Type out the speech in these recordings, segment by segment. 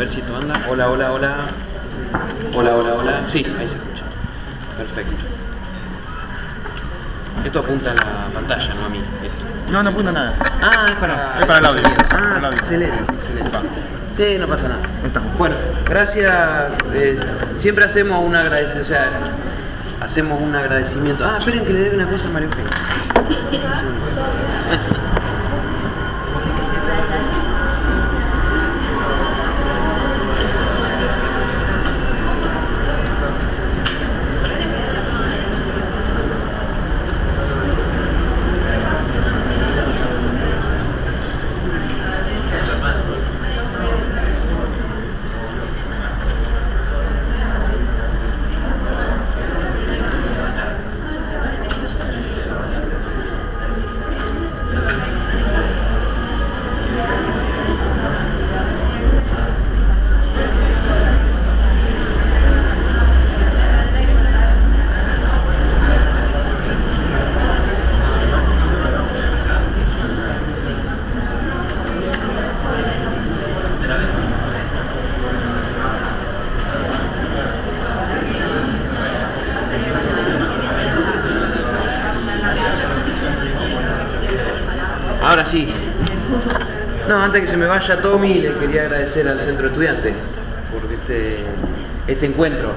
ver si esto anda. Hola, hola, hola. Hola, hola, hola. Sí, ahí se escucha. Perfecto. Esto apunta a la pantalla, no a mí. Esto. No apunta a nada. Ah, es para el audio. Ah, excelente, excelente. Sí, no pasa nada. Bueno, gracias. Siempre hacemos un agradecimiento. O sea, hacemos un agradecimiento. Ah, esperen que le dé una cosa a María Eugenia. Ahora sí. No, antes que se me vaya Tommy, le quería agradecer al Centro de Estudiantes por este encuentro.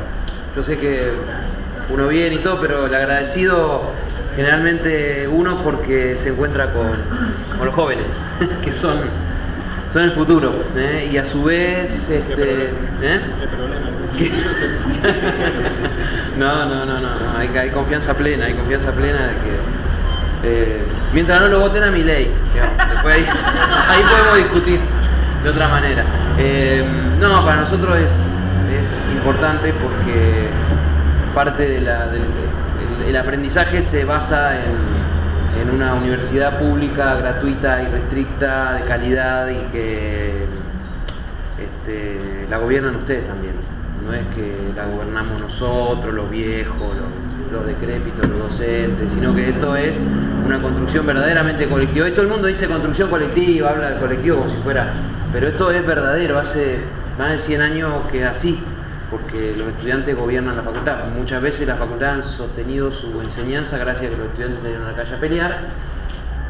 Yo sé que uno viene y todo, pero el agradecido generalmente uno porque se encuentra con los jóvenes, que son el futuro, y a su vez no, hay confianza plena, de que mientras no lo voten a Milei, después ahí podemos discutir de otra manera. No, para nosotros es importante porque parte del aprendizaje se basa en una universidad pública, gratuita y restricta, de calidad, y que la gobiernan ustedes también. No es que la gobernamos nosotros, los viejos, los decrépitos, los docentes, sino que esto es una construcción verdaderamente colectiva. Hoy todo el mundo dice construcción colectiva, habla del colectivo como si fuera, pero esto es verdadero, hace más de 100 años que es así, porque los estudiantes gobiernan la facultad. Muchas veces la facultad han sostenido su enseñanza gracias a que los estudiantes salieron a la calle a pelear,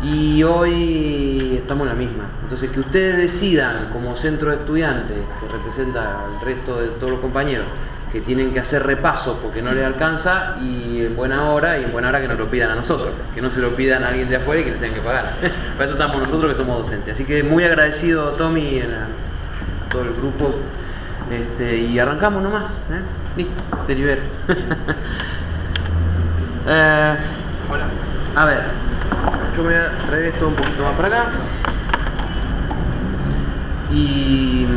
y hoy estamos en la misma. Entonces, que ustedes decidan como centro de estudiantes, que representa al resto de todos los compañeros, que tienen que hacer repaso porque no les alcanza, y en buena hora que nos lo pidan a nosotros, que no se lo pidan a alguien de afuera y que le tengan que pagar. Para eso estamos nosotros, que somos docentes. Así que muy agradecido, Tommy, a todo el grupo, y arrancamos nomás, listo, te libero. Hola. A ver, yo me voy a traer esto un poquito más para acá y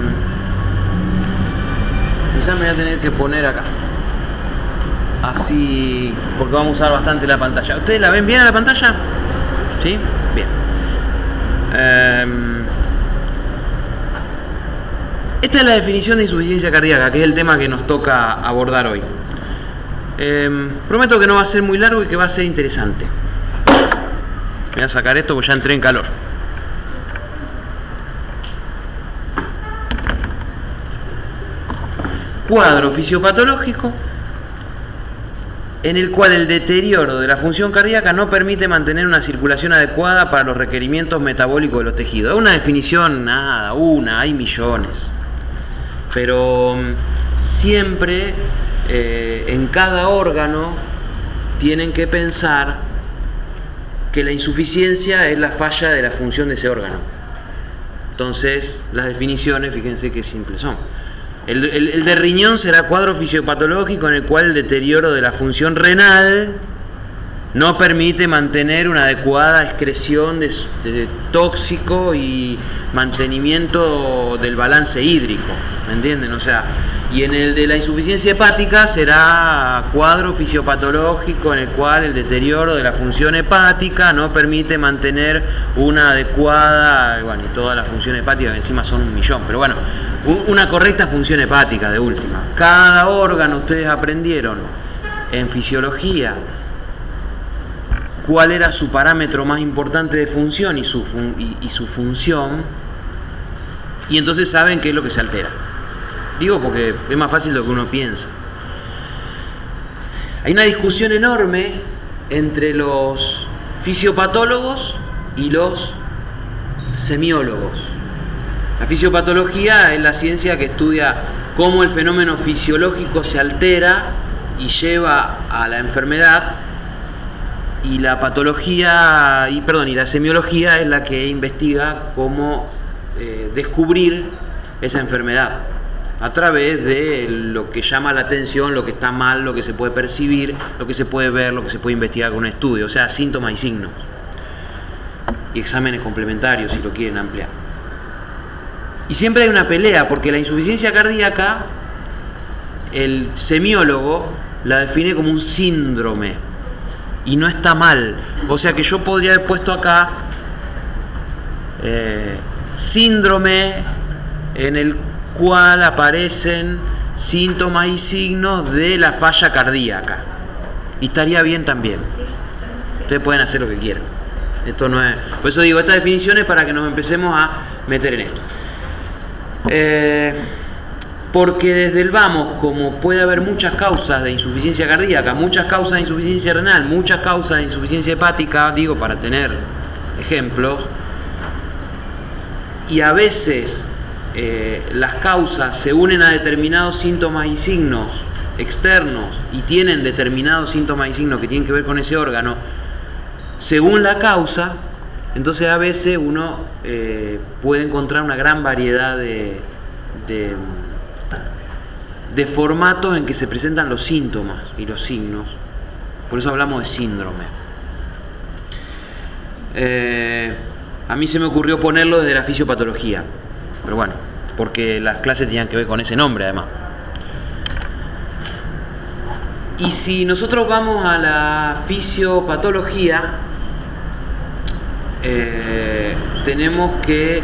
quizás me voy a tener que poner acá, así, porque vamos a usar bastante la pantalla. ¿Ustedes la ven bien a la pantalla? ¿Sí? Bien. Esta es la definición de insuficiencia cardíaca, que es el tema que nos toca abordar hoy. Prometo que no va a ser muy largo y que va a ser interesante. Voy a sacar esto porque ya entré en calor. Cuadro fisiopatológico en el cual el deterioro de la función cardíaca no permite mantener una circulación adecuada para los requerimientos metabólicos de los tejidos. Es una definición, nada, hay millones. Pero siempre en cada órgano tienen que pensar que la insuficiencia es la falla de la función de ese órgano. Entonces, las definiciones, fíjense qué simples son. El de riñón será cuadro fisiopatológico en el cual el deterioro de la función renal no permite mantener una adecuada excreción de tóxico y mantenimiento del balance hídrico, ¿me entienden? O sea, y en el de la insuficiencia hepática será cuadro fisiopatológico en el cual el deterioro de la función hepática no permite mantener una adecuada, bueno, y toda la función hepática, que encima son 1.000.000, pero bueno, una correcta función hepática de última. Cada órgano, ustedes aprendieron en fisiología cuál era su parámetro más importante de función y su función, y entonces saben qué es lo que se altera. Digo porque es más fácil de lo que uno piensa. Hay una discusión enorme entre los fisiopatólogos y los semiólogos. La fisiopatología es la ciencia que estudia cómo el fenómeno fisiológico se altera y lleva a la enfermedad, y la patología, y la semiología es la que investiga cómo descubrir esa enfermedad a través de lo que llama la atención, lo que está mal, lo que se puede percibir, lo que se puede ver, lo que se puede investigar con un estudio, o sea, síntomas y signos, y exámenes complementarios si lo quieren ampliar. Y siempre hay una pelea, porque la insuficiencia cardíaca, el semiólogo la define como un síndrome, y no está mal. O sea que yo podría haber puesto acá síndrome en el cual aparecen síntomas y signos de la falla cardíaca, y estaría bien también. Ustedes pueden hacer lo que quieran. Esto no es, por eso digo, esta definición es para que nos empecemos a meter en esto. Porque desde el vamos, como puede haber muchas causas de insuficiencia cardíaca, muchas causas de insuficiencia renal, muchas causas de insuficiencia hepática, digo para tener ejemplos, y a veces las causas se unen a determinados síntomas y signos externos y tienen determinados síntomas y signos que tienen que ver con ese órgano, según la causa, entonces a veces uno puede encontrar una gran variedad de formatos en que se presentan los síntomas y los signos. Por eso hablamos de síndrome. A mí se me ocurrió ponerlo desde la fisiopatología, pero bueno, porque las clases tenían que ver con ese nombre además. Y si nosotros vamos a la fisiopatología, tenemos que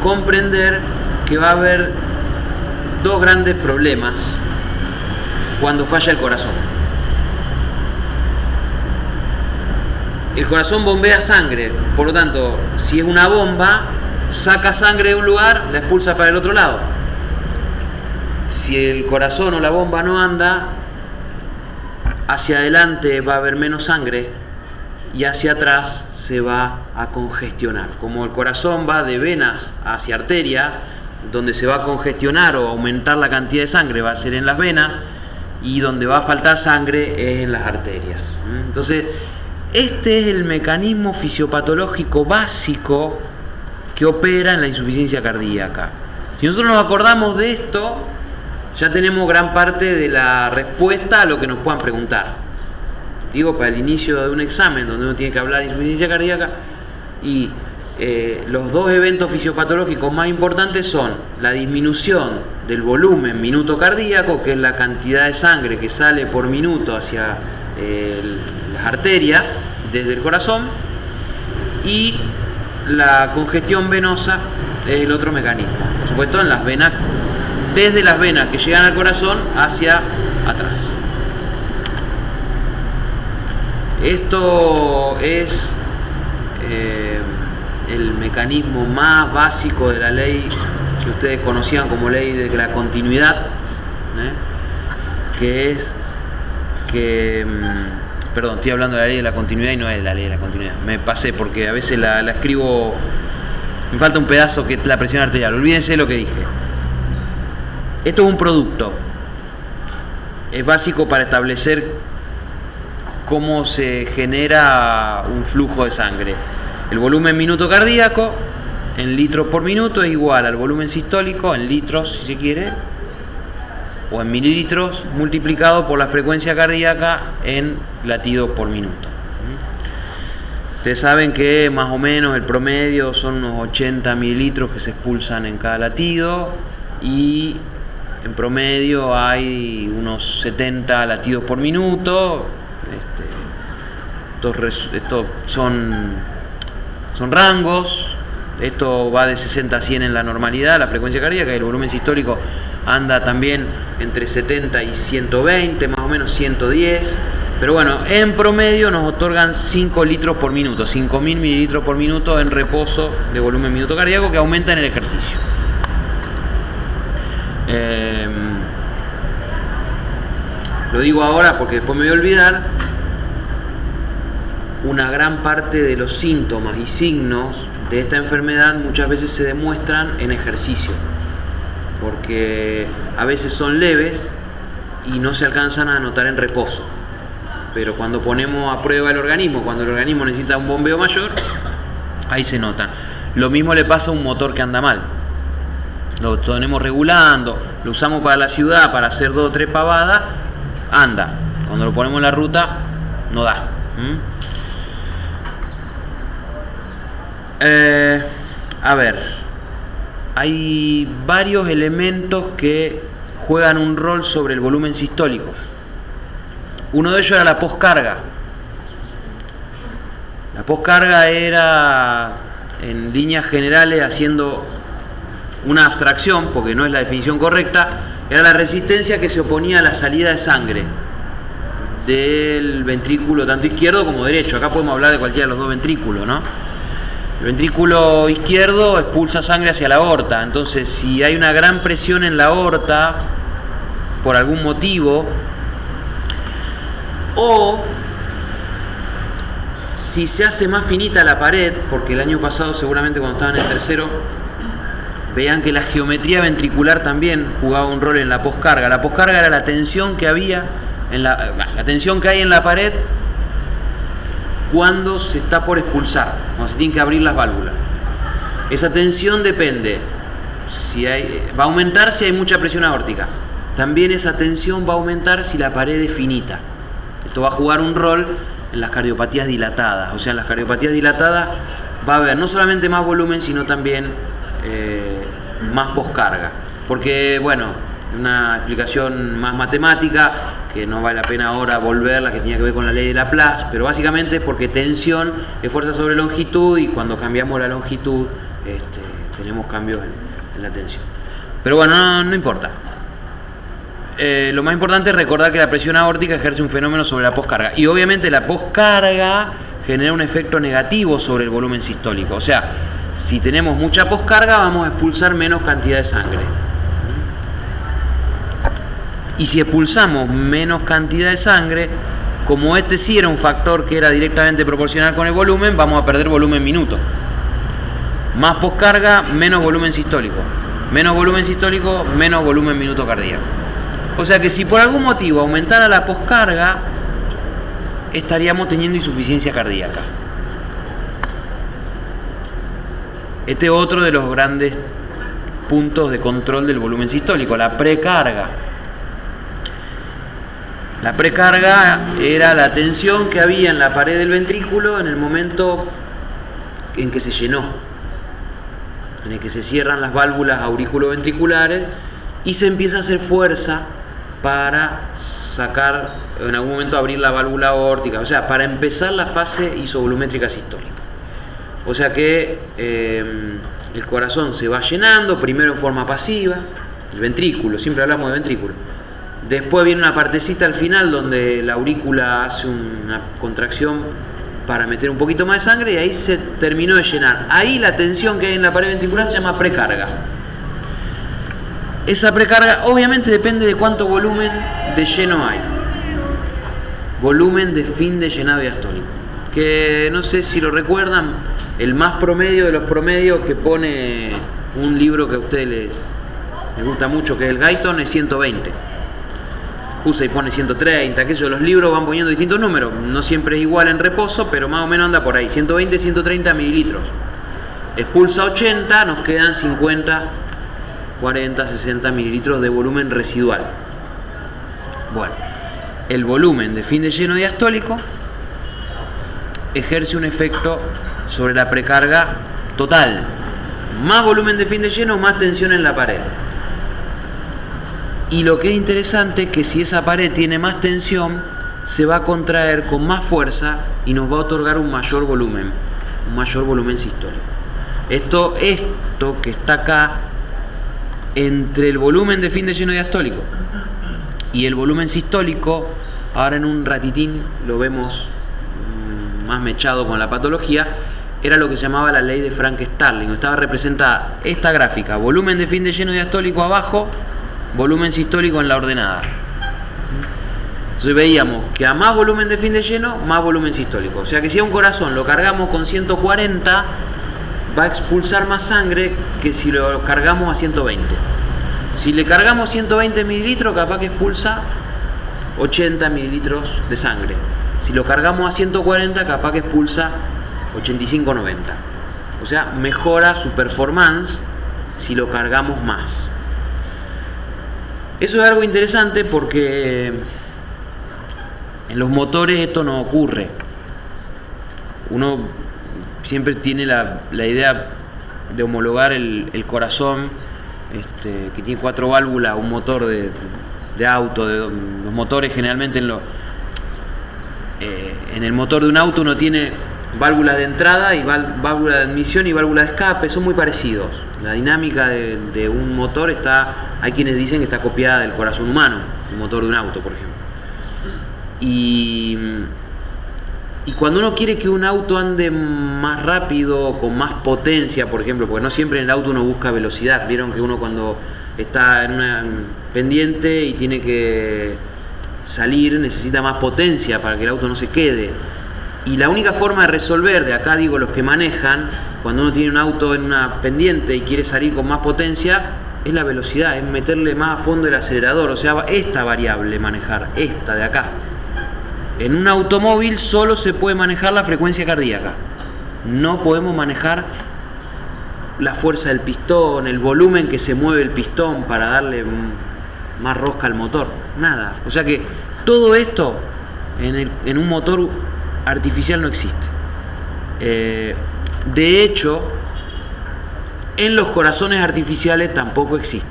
comprender que va a haber dos grandes problemas cuando falla el corazón. El corazón bombea sangre, por lo tanto, si es una bomba, saca sangre de un lugar, la expulsa para el otro lado. Si el corazón o la bomba no anda, hacia adelante va a haber menos sangre y hacia atrás se va a congestionar. Como el corazón va de venas hacia arterias, donde se va a congestionar o aumentar la cantidad de sangre va a ser en las venas, y donde va a faltar sangre es en las arterias. Entonces, este es el mecanismo fisiopatológico básico que opera en la insuficiencia cardíaca. Si nosotros nos acordamos de esto, ya tenemos gran parte de la respuesta a lo que nos puedan preguntar. Digo, para el inicio de un examen donde uno tiene que hablar de insuficiencia cardíaca, y los dos eventos fisiopatológicos más importantes son la disminución del volumen minuto cardíaco, que es la cantidad de sangre que sale por minuto hacia las arterias desde el corazón, y la congestión venosa es el otro mecanismo, por supuesto en las venas, desde las venas que llegan al corazón hacia atrás. Esto es el mecanismo más básico de la ley que ustedes conocían como ley de la continuidad, que es que, perdón, estoy hablando de la ley de la continuidad y no es la ley de la continuidad, me pasé porque a veces la escribo, me falta un pedazo que es la presión arterial, olvídense de lo que dije. Esto es un producto, es básico para establecer cómo se genera un flujo de sangre. El volumen minuto cardíaco en litros por minuto es igual al volumen sistólico en litros, si se quiere, o en mililitros, multiplicado por la frecuencia cardíaca en latidos por minuto. Ustedes saben que más o menos el promedio son unos 80 mililitros que se expulsan en cada latido, y en promedio hay unos 70 latidos por minuto. Estos son rangos. Esto va de 60 a 100 en la normalidad, la frecuencia cardíaca, y el volumen sistólico anda también entre 70 y 120, más o menos 110. Pero bueno, en promedio nos otorgan 5 litros por minuto, 5.000 mililitros por minuto en reposo de volumen minuto cardíaco, que aumenta en el ejercicio. Lo digo ahora porque después me voy a olvidar. Una gran parte de los síntomas y signos de esta enfermedad muchas veces se demuestran en ejercicio, porque a veces son leves y no se alcanzan a notar en reposo, pero cuando ponemos a prueba el organismo, cuando el organismo necesita un bombeo mayor, ahí se notan. Lo mismo le pasa a un motor que anda mal. Lo tenemos regulando, lo usamos para la ciudad para hacer 2 o 3 pavadas, anda. Cuando lo ponemos en la ruta, no da. A ver, hay varios elementos que juegan un rol sobre el volumen sistólico. Uno de ellos era la poscarga. La poscarga era, en líneas generales, haciendo una abstracción, porque no es la definición correcta, era la resistencia que se oponía a la salida de sangre del ventrículo, tanto izquierdo como derecho. Acá podemos hablar de cualquiera de los 2 ventrículos, ¿no? El ventrículo izquierdo expulsa sangre hacia la aorta, entonces si hay una gran presión en la aorta, por algún motivo, o si se hace más finita la pared, porque el año pasado seguramente cuando estaban en tercero, vean que la geometría ventricular también jugaba un rol en la poscarga. La poscarga era la tensión que había, la tensión que hay en la pared cuando se está por expulsar, cuando se tienen que abrir las válvulas. Esa tensión depende, va a aumentar si hay mucha presión aórtica. También esa tensión va a aumentar si la pared es finita. Esto va a jugar un rol en las cardiopatías dilatadas. O sea, en las cardiopatías dilatadas va a haber no solamente más volumen, sino también más poscarga. Porque, bueno, una explicación más matemática, que no vale la pena ahora volverla, que tenía que ver con la ley de Laplace, pero básicamente es porque tensión es fuerza sobre longitud, y cuando cambiamos la longitud tenemos cambios en la tensión. Pero bueno, no importa. Lo más importante es recordar que la presión aórtica ejerce un fenómeno sobre la poscarga, y obviamente la poscarga genera un efecto negativo sobre el volumen sistólico. O sea, si tenemos mucha poscarga vamos a expulsar menos cantidad de sangre, y si expulsamos menos cantidad de sangre, como este sí era un factor que era directamente proporcional con el volumen, vamos a perder volumen minuto. Más poscarga, menos volumen sistólico. Menos volumen sistólico, menos volumen minuto cardíaco. O sea que si por algún motivo aumentara la poscarga, estaríamos teniendo insuficiencia cardíaca. Este es otro de los grandes puntos de control del volumen sistólico, la precarga. La precarga era la tensión que había en la pared del ventrículo en el momento en que se llenó, en el que se cierran las válvulas auriculoventriculares y se empieza a hacer fuerza para sacar, en algún momento abrir la válvula aórtica, o sea, para empezar la fase isovolumétrica sistólica. O sea que el corazón se va llenando, primero en forma pasiva, el ventrículo, siempre hablamos de ventrículo. Después viene una partecita al final donde la aurícula hace una contracción para meter un poquito más de sangre, y ahí se terminó de llenar. Ahí la tensión que hay en la pared ventricular se llama precarga. Esa precarga obviamente depende de cuánto volumen de lleno hay. Volumen de fin de llenado diastólico, que no sé si lo recuerdan, el más promedio de los promedios que pone un libro que a ustedes les gusta mucho, que es el Guyton, es 120. Hussey pone 130, aquellos, los libros van poniendo distintos números, no siempre es igual en reposo, pero más o menos anda por ahí, 120, 130 mililitros. Expulsa 80, nos quedan 50, 40, 60 mililitros de volumen residual. Bueno, el volumen de fin de lleno diastólico ejerce un efecto sobre la precarga total. Más volumen de fin de lleno, más tensión en la pared. Y lo que es interesante es que si esa pared tiene más tensión, se va a contraer con más fuerza y nos va a otorgar un mayor volumen sistólico. Esto que está acá, entre el volumen de fin de lleno diastólico y el volumen sistólico, ahora en un ratitín lo vemos más mechado con la patología, era lo que se llamaba la ley de Frank-Starling. Estaba representada esta gráfica: volumen de fin de lleno diastólico abajo volumen sistólico en la ordenada. Entonces veíamos que a más volumen de fin de lleno, más volumen sistólico. O sea que si a un corazón lo cargamos con 140, va a expulsar más sangre que si lo cargamos a 120. Si le cargamos 120 mililitros, capaz que expulsa 80 mililitros de sangre. Si lo cargamos a 140, capaz que expulsa 85-90. O sea, mejora su performance si lo cargamos más. Eso es algo interesante porque en los motores esto no ocurre. Uno siempre tiene la idea de homologar el corazón, que tiene 4 válvulas, un motor de auto. Los motores generalmente en el motor de un auto uno tiene válvula de entrada y válvula de admisión y válvula de escape, son muy parecidos. La dinámica de un motor hay quienes dicen que está copiada del corazón humano, el motor de un auto, por ejemplo. Y cuando uno quiere que un auto ande más rápido, con más potencia, por ejemplo, porque no siempre en el auto uno busca velocidad. Vieron que uno cuando está en una pendiente y tiene que salir necesita más potencia para que el auto no se quede. Y la única forma de resolver, de acá digo los que manejan, cuando uno tiene un auto en una pendiente y quiere salir con más potencia, es la velocidad, es meterle más a fondo el acelerador. O sea, esta variable manejar, esta de acá. En un automóvil solo se puede manejar la frecuencia cardíaca. No podemos manejar la fuerza del pistón, el volumen que se mueve el pistón para darle más rosca al motor. Nada. O sea que todo esto en un motor artificial no existe. De hecho, en los corazones artificiales tampoco existe.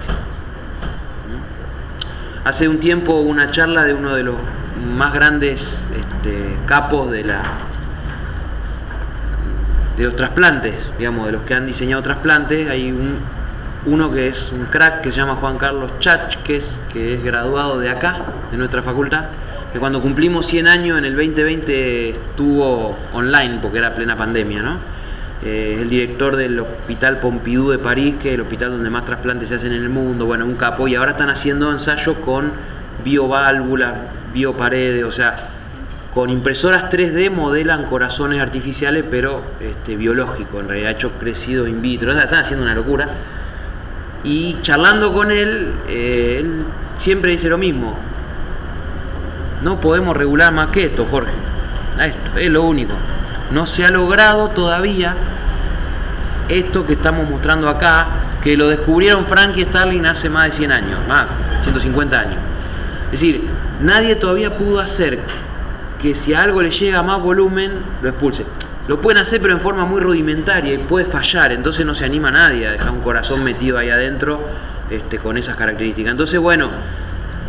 Hace un tiempo una charla de uno de los más grandes capos de los trasplantes, digamos, de los que han diseñado trasplantes. Hay uno que es un crack que se llama Juan Carlos Chach, que es graduado de acá, de nuestra facultad, que cuando cumplimos 100 años en el 2020 estuvo online porque era plena pandemia, ¿no? El director del Hospital Pompidou de París, que es el hospital donde más trasplantes se hacen en el mundo. Bueno, un capo, y ahora están haciendo ensayos con bioválvulas, bioparedes, o sea, con impresoras 3D modelan corazones artificiales, pero biológicos, en realidad hechos crecidos in vitro. O sea, están haciendo una locura. Y charlando con él siempre dice lo mismo: no podemos regular más que esto, Jorge. Esto es lo único. No se ha logrado todavía esto que estamos mostrando acá, que lo descubrieron Frank y Starling hace más de 100 años, más 150 años. Es decir, nadie todavía pudo hacer que si a algo le llega más volumen, lo expulse. Lo pueden hacer, pero en forma muy rudimentaria y puede fallar, entonces no se anima nadie a dejar un corazón metido ahí adentro con esas características. Entonces, bueno,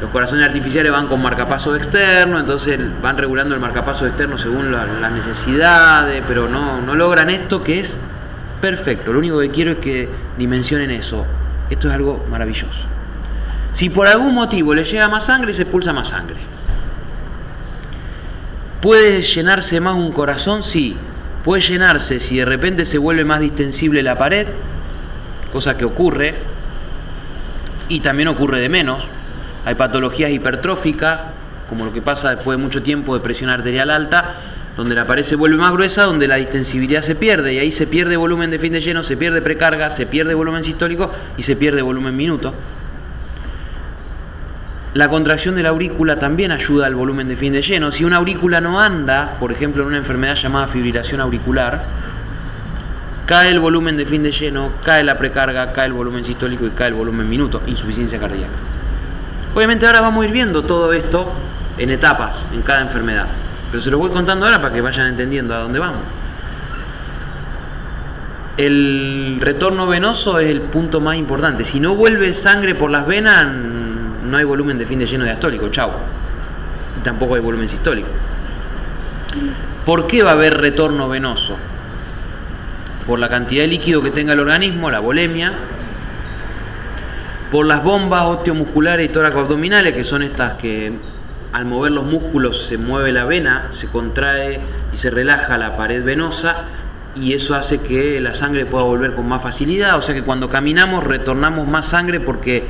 los corazones artificiales van con marcapasos externos, entonces van regulando el marcapaso externo según las necesidades, pero no logran esto que es perfecto. Lo único que quiero es que dimensionen eso. Esto es algo maravilloso. Si por algún motivo le llega más sangre, se expulsa más sangre. ¿Puede llenarse más un corazón? Sí. Puede llenarse si de repente se vuelve más distensible la pared, cosa que ocurre, y también ocurre de menos. Hay patologías hipertróficas, como lo que pasa después de mucho tiempo de presión arterial alta, donde la pared se vuelve más gruesa, donde la distensibilidad se pierde, y ahí se pierde volumen de fin de lleno, se pierde precarga, se pierde volumen sistólico y se pierde volumen minuto. La contracción de la aurícula también ayuda al volumen de fin de lleno. Si una aurícula no anda, por ejemplo en una enfermedad llamada fibrilación auricular, cae el volumen de fin de lleno, cae la precarga, cae el volumen sistólico y cae el volumen minuto, insuficiencia cardíaca. Obviamente ahora vamos a ir viendo todo esto en etapas, en cada enfermedad, pero se los voy contando ahora para que vayan entendiendo a dónde vamos. El retorno venoso es el punto más importante. Si no vuelve sangre por las venas, no hay volumen de fin de lleno diastólico, chau. Y tampoco hay volumen sistólico. ¿Por qué va a haber retorno venoso? Por la cantidad de líquido que tenga el organismo, la volemia, por las bombas osteomusculares y tóraco-abdominales, que son estas que al mover los músculos se mueve la vena, se contrae y se relaja la pared venosa, y eso hace que la sangre pueda volver con más facilidad. O sea que cuando caminamos retornamos más sangre porque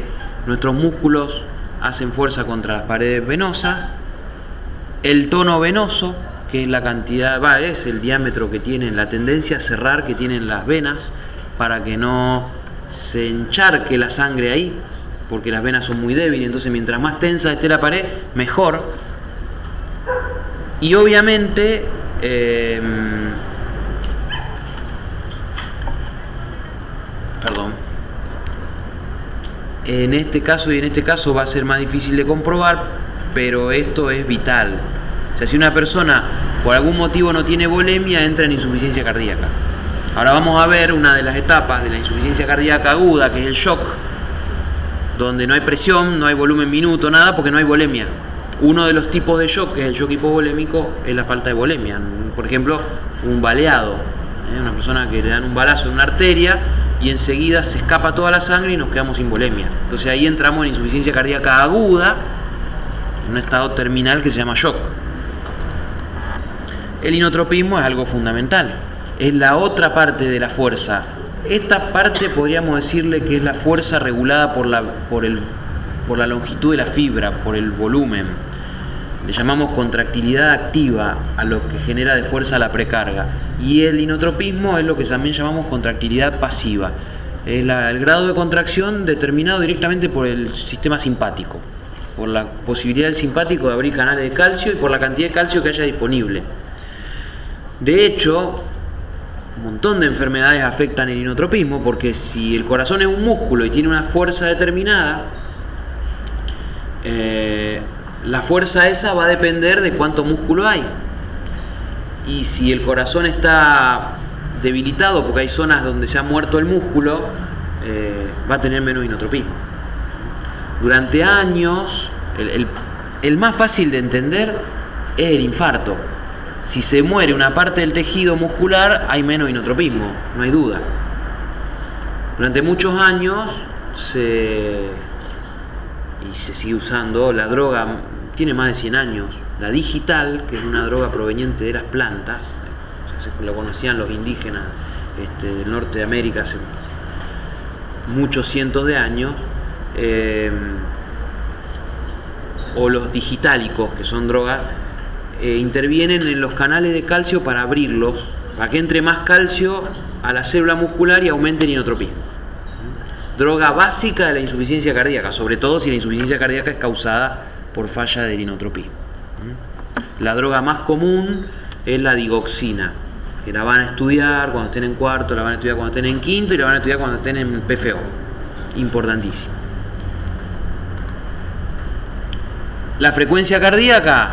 nuestros músculos hacen fuerza contra las paredes venosas. El tono venoso, que es la cantidad, es el diámetro que tienen, la tendencia a cerrar que tienen las venas para que no se encharque la sangre ahí, porque las venas son muy débiles, entonces mientras más tensa esté la pared, mejor. Y obviamente en este caso va a ser más difícil de comprobar, pero esto es vital. O sea, si una persona por algún motivo no tiene volemia, entra en insuficiencia cardíaca. Ahora vamos a ver una de las etapas de la insuficiencia cardíaca aguda, que es el shock, donde no hay presión, no hay volumen minuto, nada, porque no hay volemia. Uno de los tipos de shock, que es el shock hipovolémico, es la falta de volemia. Por ejemplo, un baleado, una persona que le dan un balazo en una arteria y enseguida se escapa toda la sangre y nos quedamos sin volemia. Entonces ahí entramos en insuficiencia cardíaca aguda, en un estado terminal que se llama shock. El inotropismo es algo fundamental, es la otra parte de la fuerza. Esta parte podríamos decirle que es la fuerza regulada por la longitud de la fibra, por el volumen. Le llamamos contractilidad activa a lo que genera de fuerza la precarga. Y el inotropismo es lo que también llamamos contractilidad pasiva. Es el grado de contracción determinado directamente por el sistema simpático, por la posibilidad del simpático de abrir canales de calcio y por la cantidad de calcio que haya disponible. De hecho, un montón de enfermedades afectan el inotropismo, porque si el corazón es un músculo y tiene una fuerza determinada, la fuerza esa va a depender de cuánto músculo hay. Y si el corazón está debilitado porque hay zonas donde se ha muerto el músculo, va a tener menos inotropismo. Durante años, el más fácil de entender es el infarto. Si se muere una parte del tejido muscular, hay menos inotropismo, no hay duda. Durante muchos años se sigue usando la droga, tiene más de 100 años, la digital, que es una droga proveniente de las plantas, lo conocían los indígenas del norte de América hace muchos cientos de años, o los digitálicos, que son drogas, intervienen en los canales de calcio para abrirlos, para que entre más calcio a la célula muscular y aumente el inotropismo. Droga básica de la insuficiencia cardíaca, sobre todo si la insuficiencia cardíaca es causada por falla del inotropismo. La droga más común es la digoxina, que la van a estudiar cuando estén en cuarto, la van a estudiar cuando estén en quinto y la van a estudiar cuando estén en PFO. Importantísimo. La frecuencia cardíaca,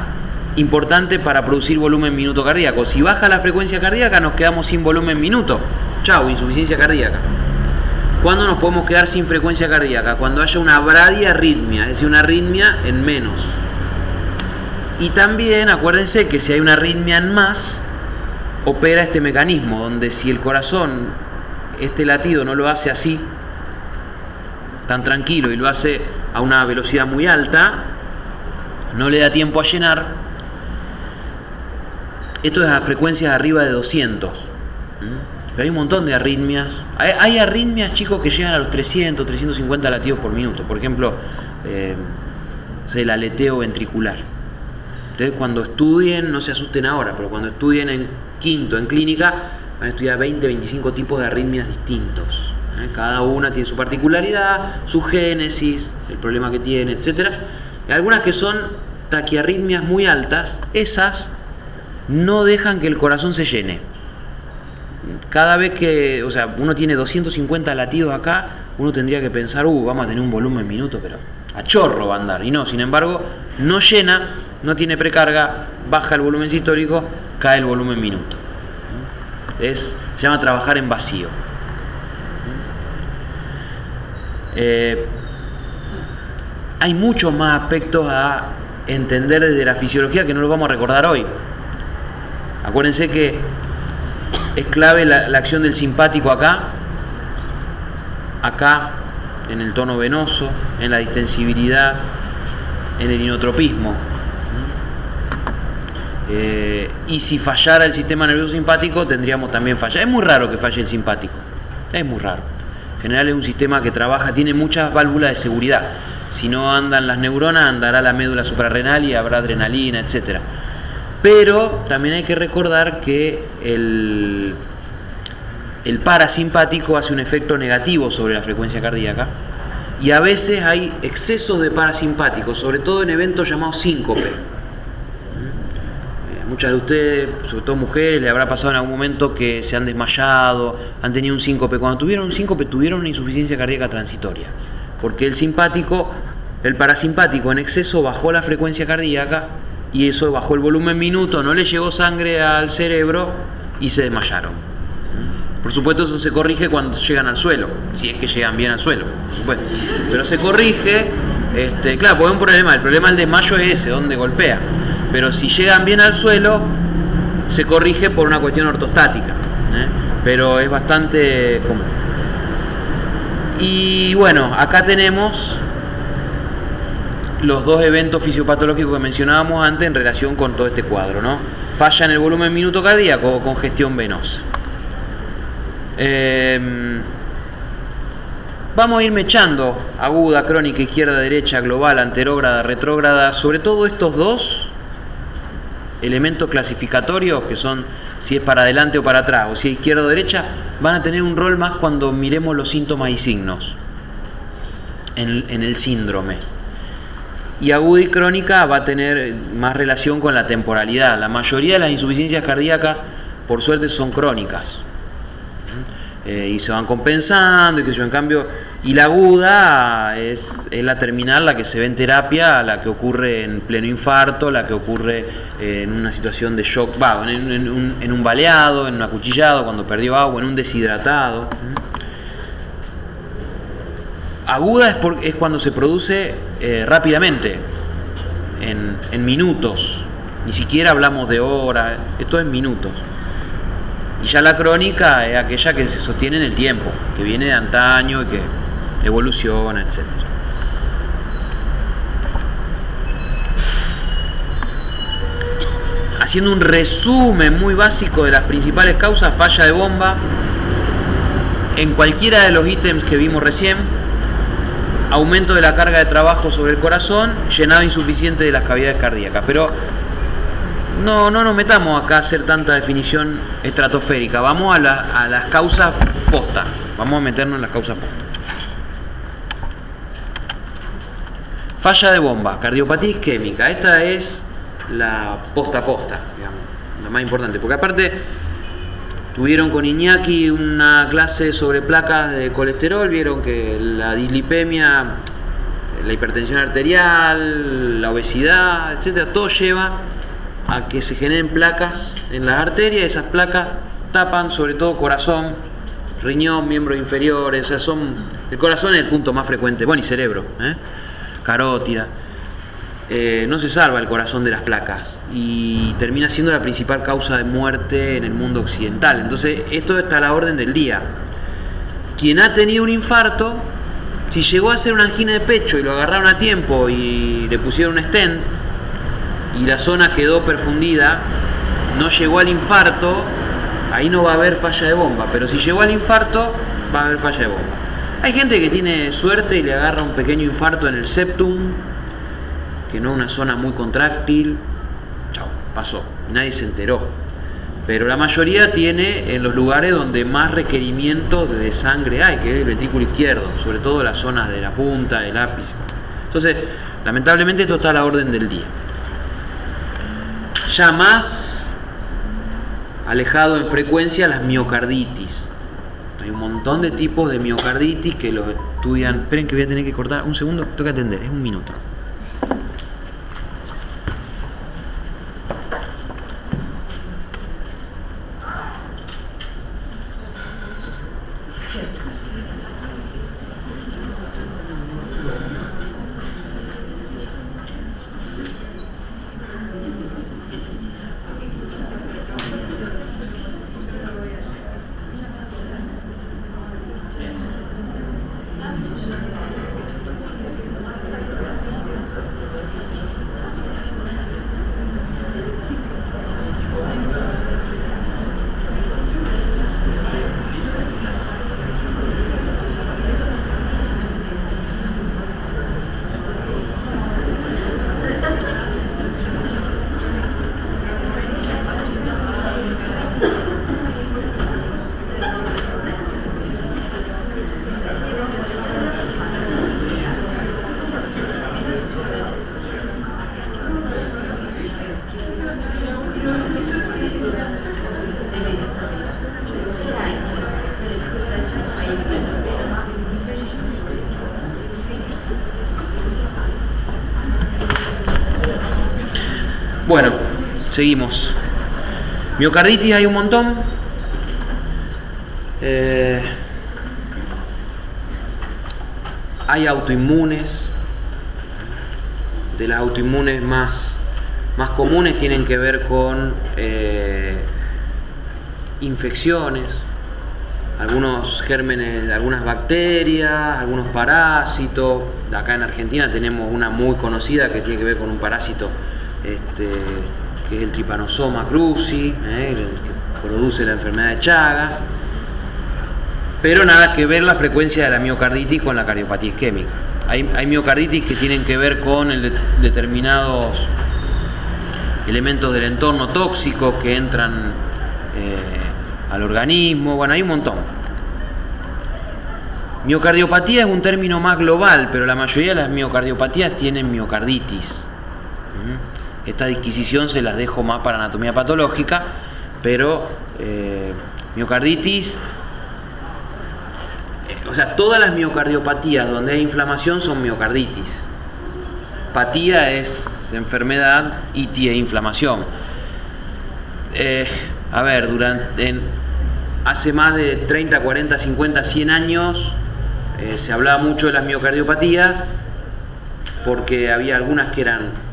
importante para producir volumen minuto cardíaco. Si baja la frecuencia cardíaca, nos quedamos sin volumen minuto. Chau, insuficiencia cardíaca. ¿Cuándo nos podemos quedar sin frecuencia cardíaca? Cuando haya una bradiarritmia, es decir, una arritmia en menos. Y también acuérdense que si hay una arritmia en más, opera este mecanismo, donde si el corazón, este latido no lo hace así, tan tranquilo, y lo hace a una velocidad muy alta, no le da tiempo a llenar. Esto es a frecuencias arriba de 200. Pero hay un montón de arritmias. Hay arritmias, chicos, que llegan a los 300, 350 latidos por minuto. Por ejemplo, el aleteo ventricular. Entonces, cuando estudien, no se asusten ahora, pero cuando estudien en quinto, en clínica, van a estudiar 20, 25 tipos de arritmias distintos. Cada una tiene su particularidad, su génesis, el problema que tiene, etc. Y algunas que son taquiarritmias muy altas, esas no dejan que el corazón se llene. Cada vez que, uno tiene 250 latidos acá, uno tendría que pensar, vamos a tener un volumen minuto, pero a chorro va a andar. Y no, sin embargo, no llena, no tiene precarga, baja el volumen sistólico, cae el volumen minuto. Se llama trabajar en vacío. Hay muchos más aspectos a entender desde la fisiología que no los vamos a recordar hoy. Acuérdense que es clave la acción del simpático acá, en el tono venoso, en la distensibilidad, en el inotropismo. Y si fallara el sistema nervioso simpático, tendríamos también falla. Es muy raro que falle el simpático, es muy raro. En general es un sistema que trabaja, tiene muchas válvulas de seguridad. Si no andan las neuronas, andará la médula suprarrenal y habrá adrenalina, etc. Pero también hay que recordar que el parasimpático hace un efecto negativo sobre la frecuencia cardíaca y a veces hay excesos de parasimpático, sobre todo en eventos llamados síncope. Muchas de ustedes, sobre todo mujeres, les habrá pasado en algún momento que se han desmayado, han tenido un síncope. Cuando tuvieron un síncope tuvieron una insuficiencia cardíaca transitoria, porque el parasimpático en exceso bajó la frecuencia cardíaca y eso bajó el volumen minuto, no le llegó sangre al cerebro y se desmayaron. Por supuesto eso se corrige cuando llegan al suelo, si es que llegan bien al suelo, por supuesto. Pero se corrige, claro, porque hay un problema, el problema del desmayo es ese, donde golpea. Pero si llegan bien al suelo, se corrige por una cuestión ortostática, pero es bastante común. Y bueno, acá tenemos los dos eventos fisiopatológicos que mencionábamos antes en relación con todo este cuadro, ¿no? Falla en el volumen minuto cardíaco o congestión venosa. Vamos a ir mechando aguda, crónica, izquierda, derecha, global, anterógrada, retrógrada, sobre todo estos dos elementos clasificatorios que son si es para adelante o para atrás o si es izquierda o derecha, van a tener un rol más cuando miremos los síntomas y signos en el síndrome. Y aguda y crónica va a tener más relación con la temporalidad. La mayoría de las insuficiencias cardíacas, por suerte, son crónicas. Y se van compensando, en cambio, y la aguda es la terminal, la que se ve en terapia, la que ocurre en pleno infarto, la que ocurre en una situación de shock, en un baleado, en un acuchillado, cuando perdió agua, en un deshidratado. Aguda es cuando se produce rápidamente, en minutos, ni siquiera hablamos de horas, esto es minutos. Y ya la crónica es aquella que se sostiene en el tiempo, que viene de antaño y que evoluciona, etc. Haciendo un resumen muy básico de las principales causas: falla de bomba en cualquiera de los ítems que vimos recién, aumento de la carga de trabajo sobre el corazón, llenado insuficiente de las cavidades cardíacas. Pero no nos metamos acá a hacer tanta definición estratosférica, vamos a las causas posta, vamos a meternos en las causas posta. Falla de bomba, cardiopatía isquémica, esta es la posta, digamos, la más importante, porque aparte tuvieron con Iñaki una clase sobre placas de colesterol, vieron que la dislipemia, la hipertensión arterial, la obesidad, etcétera, todo lleva a que se generen placas en las arterias. Esas placas tapan sobre todo corazón, riñón, miembros inferiores, o sea, el corazón es el punto más frecuente, bueno, y cerebro, carótida. No se salva el corazón de las placas y termina siendo la principal causa de muerte en el mundo occidental. Entonces esto está a la orden del día. Quien ha tenido un infarto, si llegó a hacer una angina de pecho y lo agarraron a tiempo y le pusieron un stent y la zona quedó perfundida, no llegó al infarto, ahí no va a haber falla de bomba. Pero si llegó al infarto, va a haber falla de bomba. Hay gente que tiene suerte y le agarra un pequeño infarto en el septum, que no es una zona muy contráctil, chao, pasó, nadie se enteró. Pero la mayoría tiene en los lugares donde más requerimiento de sangre hay, que es el ventrículo izquierdo, sobre todo las zonas de la punta, del ápice. Entonces, lamentablemente esto está a la orden del día. Ya más alejado en frecuencia, las miocarditis. Hay un montón de tipos de miocarditis que los estudian. Esperen que voy a tener que cortar un segundo, tengo que atender, es un minuto. Bueno, seguimos. Miocarditis hay un montón. Hay autoinmunes. De las autoinmunes más comunes tienen que ver con infecciones, algunos gérmenes, algunas bacterias, algunos parásitos. Acá en Argentina tenemos una muy conocida que tiene que ver con un parásito que es el Trypanosoma cruzi, que produce la enfermedad de Chagas, pero nada que ver la frecuencia de la miocarditis con la cardiopatía isquémica. Hay miocarditis que tienen que ver con determinados elementos del entorno tóxico que entran al organismo. Bueno, hay un montón. Miocardiopatía es un término más global, pero la mayoría de las miocardiopatías tienen miocarditis. Esta disquisición se las dejo más para anatomía patológica, pero miocarditis, o sea, todas las miocardiopatías donde hay inflamación son miocarditis. Patía es enfermedad, itis es inflamación. A ver, hace más de 30, 40, 50, 100 años se hablaba mucho de las miocardiopatías porque había algunas que eran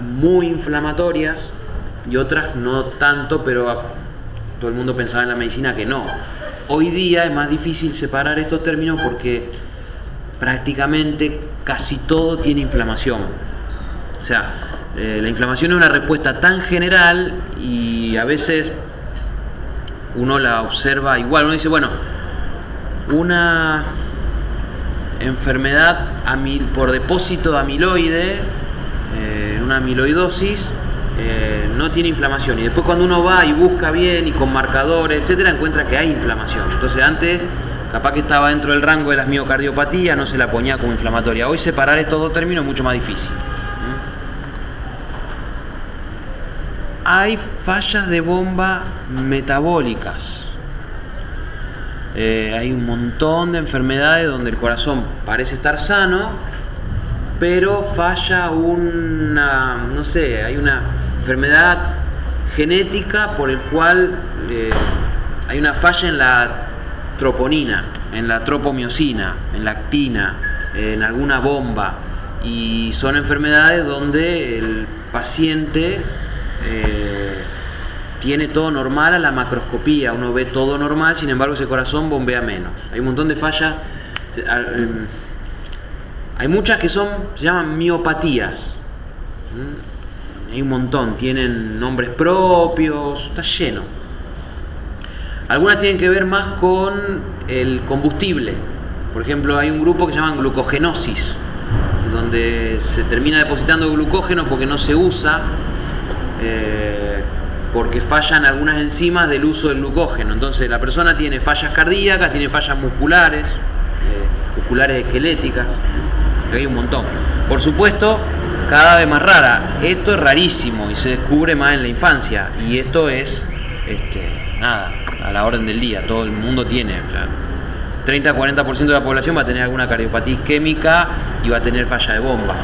muy inflamatorias y otras no tanto, pero todo el mundo pensaba en la medicina que no. Hoy día es más difícil separar estos términos porque prácticamente casi todo tiene inflamación. O sea, la inflamación es una respuesta tan general y a veces uno la observa igual. Uno dice, bueno, una enfermedad por depósito de amiloide, una amiloidosis, no tiene inflamación, y después cuando uno va y busca bien y con marcadores, etcétera, encuentra que hay inflamación. Entonces antes capaz que estaba dentro del rango de las miocardiopatías, no se la ponía como inflamatoria. Hoy separar estos dos términos es mucho más difícil. Hay fallas de bomba metabólicas. Hay un montón de enfermedades donde el corazón parece estar sano, pero falla hay una enfermedad genética por el cual hay una falla en la troponina, en la tropomiosina, en la actina, en alguna bomba, y son enfermedades donde el paciente tiene todo normal a la macroscopía, uno ve todo normal, sin embargo ese corazón bombea menos. Hay un montón de fallas, hay muchas que se llaman miopatías. Hay un montón, tienen nombres propios, está lleno. Algunas tienen que ver más con el combustible. Por ejemplo, hay un grupo que se llama glucogenosis, donde se termina depositando glucógeno porque no se usa, porque fallan algunas enzimas del uso del glucógeno. Entonces la persona tiene fallas cardíacas, tiene fallas musculares, esqueléticas. Hay un montón. Por supuesto, cada vez más rara. Esto es rarísimo y se descubre más en la infancia. Y esto es, a la orden del día. Todo el mundo tiene. O sea, 30-40% de la población va a tener alguna cardiopatía isquémica y va a tener falla de bomba.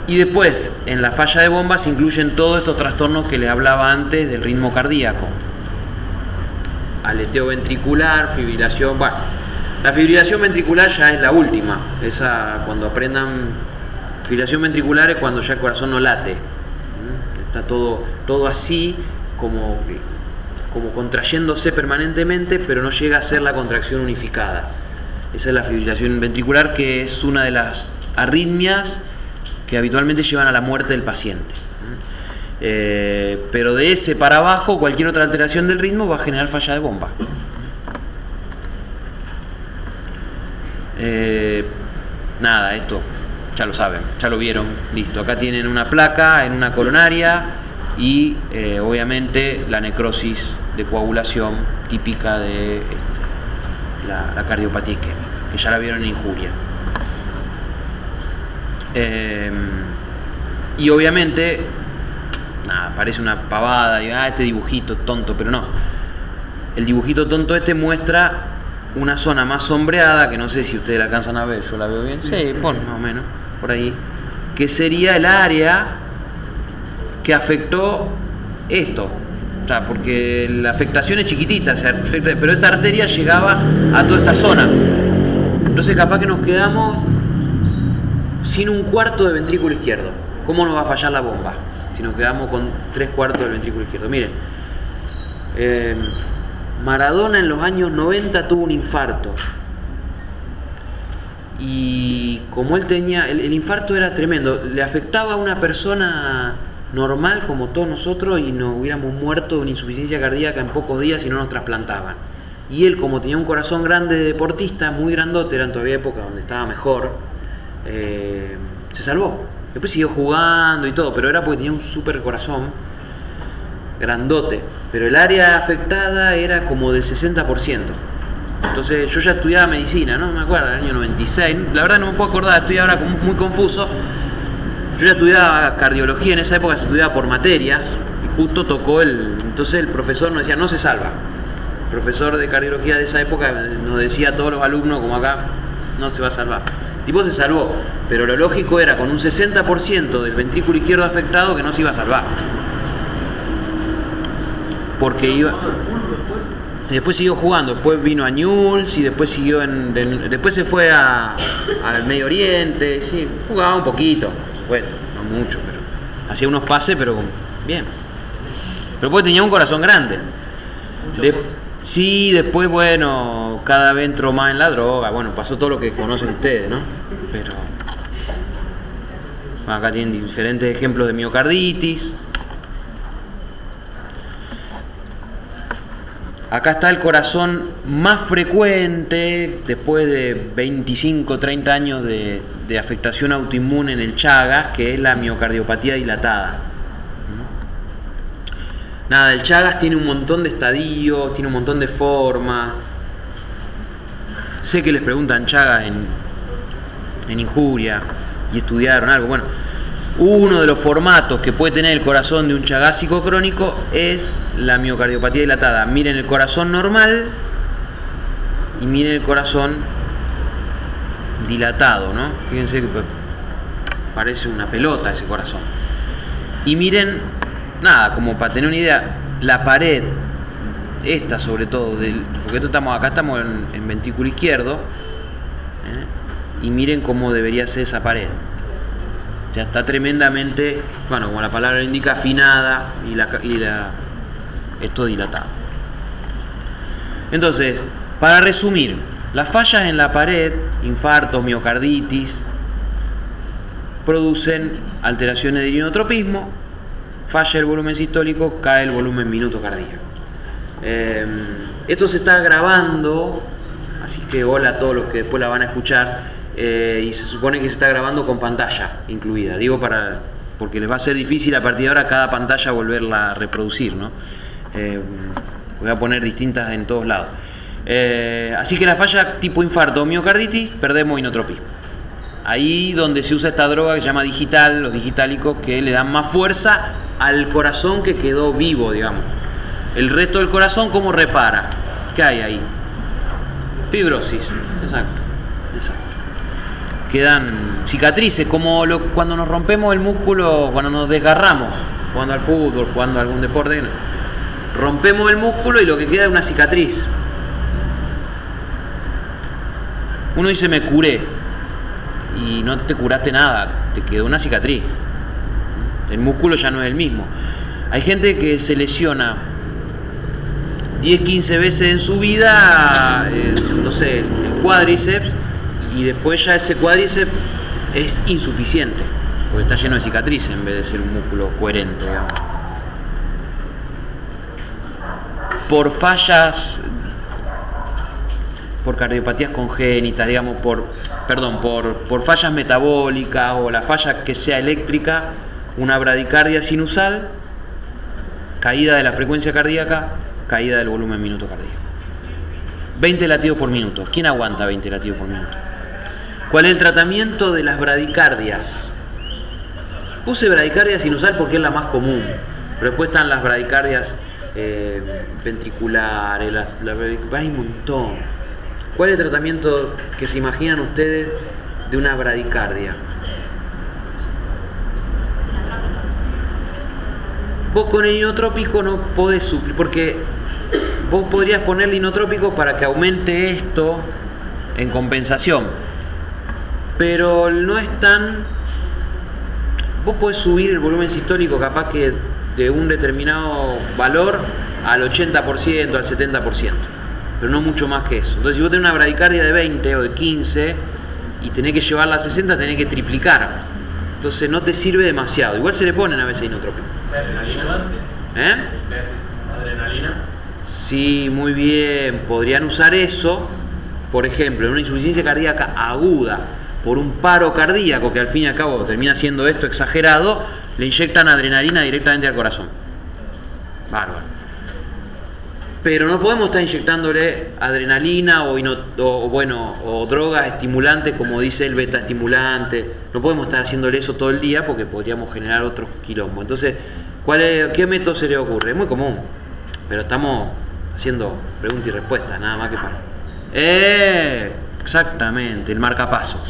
Y después, en la falla de bomba se incluyen todos estos trastornos que les hablaba antes del ritmo cardíaco. Aleteo ventricular, fibrilación. Bueno, la fibrilación ventricular ya es la última. Esa, cuando aprendan fibrilación ventricular, es cuando ya el corazón no late. Está todo así, como contrayéndose permanentemente, pero no llega a ser la contracción unificada. Esa es la fibrilación ventricular, que es una de las arritmias que habitualmente llevan a la muerte del paciente. Pero de ese para abajo, cualquier otra alteración del ritmo va a generar falla de bomba. Esto ya lo saben, ya lo vieron, listo. Acá tienen una placa en una coronaria y obviamente la necrosis de coagulación típica de la cardiopatía isquémica, que ya la vieron en Injuria. Y obviamente parece una pavada, y este dibujito tonto, pero no. El dibujito tonto muestra una zona más sombreada, que no sé si ustedes la alcanzan a ver. Yo la veo bien, sí, más o menos, por ahí. que sería el área que afectó esto. O sea, porque la afectación es chiquitita, pero esta arteria llegaba a toda esta zona. Entonces capaz que nos quedamos sin un cuarto de ventrículo izquierdo. ¿Cómo nos va a fallar la bomba si nos quedamos con 3/4 del ventrículo izquierdo? Miren, Maradona en los años 90 tuvo un infarto. Y como él tenía, el infarto era tremendo, le afectaba a una persona normal como todos nosotros y nos hubiéramos muerto de una insuficiencia cardíaca en pocos días si no nos trasplantaban. Y él, como tenía un corazón grande de deportista, muy grandote, eran todavía épocas donde estaba mejor, se salvó. Después siguió jugando y todo, pero era porque tenía un super corazón grandote. Pero el área afectada era como del 60%. Entonces yo ya estudiaba medicina, no me acuerdo, en el año 96, la verdad no me puedo acordar, estoy ahora muy confuso. Yo ya estudiaba cardiología, en esa época se estudiaba por materias, y justo tocó entonces el profesor nos decía, no se salva. El profesor de cardiología de esa época nos decía a todos los alumnos, como acá, no se va a salvar. El tipo se salvó, pero lo lógico era con un 60% del ventrículo izquierdo afectado que no se iba a salvar. Porque iba... Y después siguió jugando, después vino a Newell's y después siguió después se fue al Medio Oriente, sí, jugaba un poquito, bueno, no mucho, pero hacía unos pases, pero bien. Pero después tenía un corazón grande. Sí, después, bueno, cada vez entró más en la droga, bueno, pasó todo lo que conocen ustedes, ¿no? Pero bueno, acá tienen diferentes ejemplos de miocarditis. Acá está el corazón más frecuente después de 25, 30 años de afectación autoinmune en el Chagas, que es la miocardiopatía dilatada. Nada, el Chagas tiene un montón de estadios, tiene un montón de formas. Sé que les preguntan Chagas en Injuria y estudiaron algo. Bueno, uno de los formatos que puede tener el corazón de un chagásico crónico es la miocardiopatía dilatada. Miren el corazón normal y miren el corazón dilatado, ¿no? Fíjense que parece una pelota ese corazón. Y miren, nada, como para tener una idea, la pared, esta sobre todo, porque acá estamos en ventrículo izquierdo, y miren cómo debería ser esa pared. Ya está tremendamente, bueno, como la palabra indica, afinada y esto dilatado. Entonces, para resumir, las fallas en la pared, infartos, miocarditis, producen alteraciones de inotropismo, falla el volumen sistólico, cae el volumen minuto cardíaco. Esto se está grabando, así que hola a todos los que después la van a escuchar. Y se supone que se está grabando con pantalla incluida, digo porque les va a ser difícil a partir de ahora cada pantalla volverla a reproducir, ¿no? Voy a poner distintas en todos lados. Así que la falla tipo infarto o miocarditis, perdemos inotropismo. Ahí donde se usa esta droga que se llama digital, los digitálicos, que le dan más fuerza al corazón que quedó vivo, digamos. El resto del corazón, ¿cómo repara? ¿Qué hay ahí? Fibrosis, exacto. Quedan cicatrices, como cuando nos rompemos el músculo, cuando nos desgarramos, jugando al fútbol, jugando a algún deporte, rompemos el músculo y lo que queda es una cicatriz. Uno dice me curé, y no te curaste nada, te quedó una cicatriz. El músculo ya no es el mismo. Hay gente que se lesiona 10, 15 veces en su vida, no sé, el cuádriceps, y después ya ese cuádriceps es insuficiente, porque está lleno de cicatrices en vez de ser un músculo coherente, digamos. Por fallas, por cardiopatías congénitas, digamos, por fallas metabólicas o la falla que sea eléctrica, una bradicardia sinusal, caída de la frecuencia cardíaca, caída del volumen minuto cardíaco. 20 latidos por minuto. ¿Quién aguanta 20 latidos por minuto? ¿Cuál es el tratamiento de las bradicardias? Puse bradicardia sinusal porque es la más común, pero después están las bradicardias ventriculares, hay un montón. ¿Cuál es el tratamiento que se imaginan ustedes de una bradicardia? vos con el inotrópico no podés suplir, porque vos podrías ponerle inotrópico para que aumente esto en compensación, pero no es tan... Vos podés subir el volumen sistólico capaz que de un determinado valor al 80%, al 70%, pero no mucho más que eso. Entonces, si vos tenés una bradicardia de 20 o de 15 y tenés que llevarla a 60, tenés que triplicar. Entonces no te sirve demasiado. Igual se le ponen a veces inotrópicos. ¿Adrenalina? Sí, muy bien. Podrían usar eso, por ejemplo, en una insuficiencia cardíaca aguda por un paro cardíaco, que al fin y al cabo termina siendo esto exagerado, le inyectan adrenalina directamente al corazón. Bárbaro. Pero no podemos estar inyectándole adrenalina o drogas estimulantes, como dice el beta estimulante. No podemos estar haciéndole eso todo el día porque podríamos generar otros quilombos. Entonces, ¿qué método se le ocurre? Es muy común, pero estamos haciendo preguntas y respuestas, nada más que para... Exactamente, el marcapasos.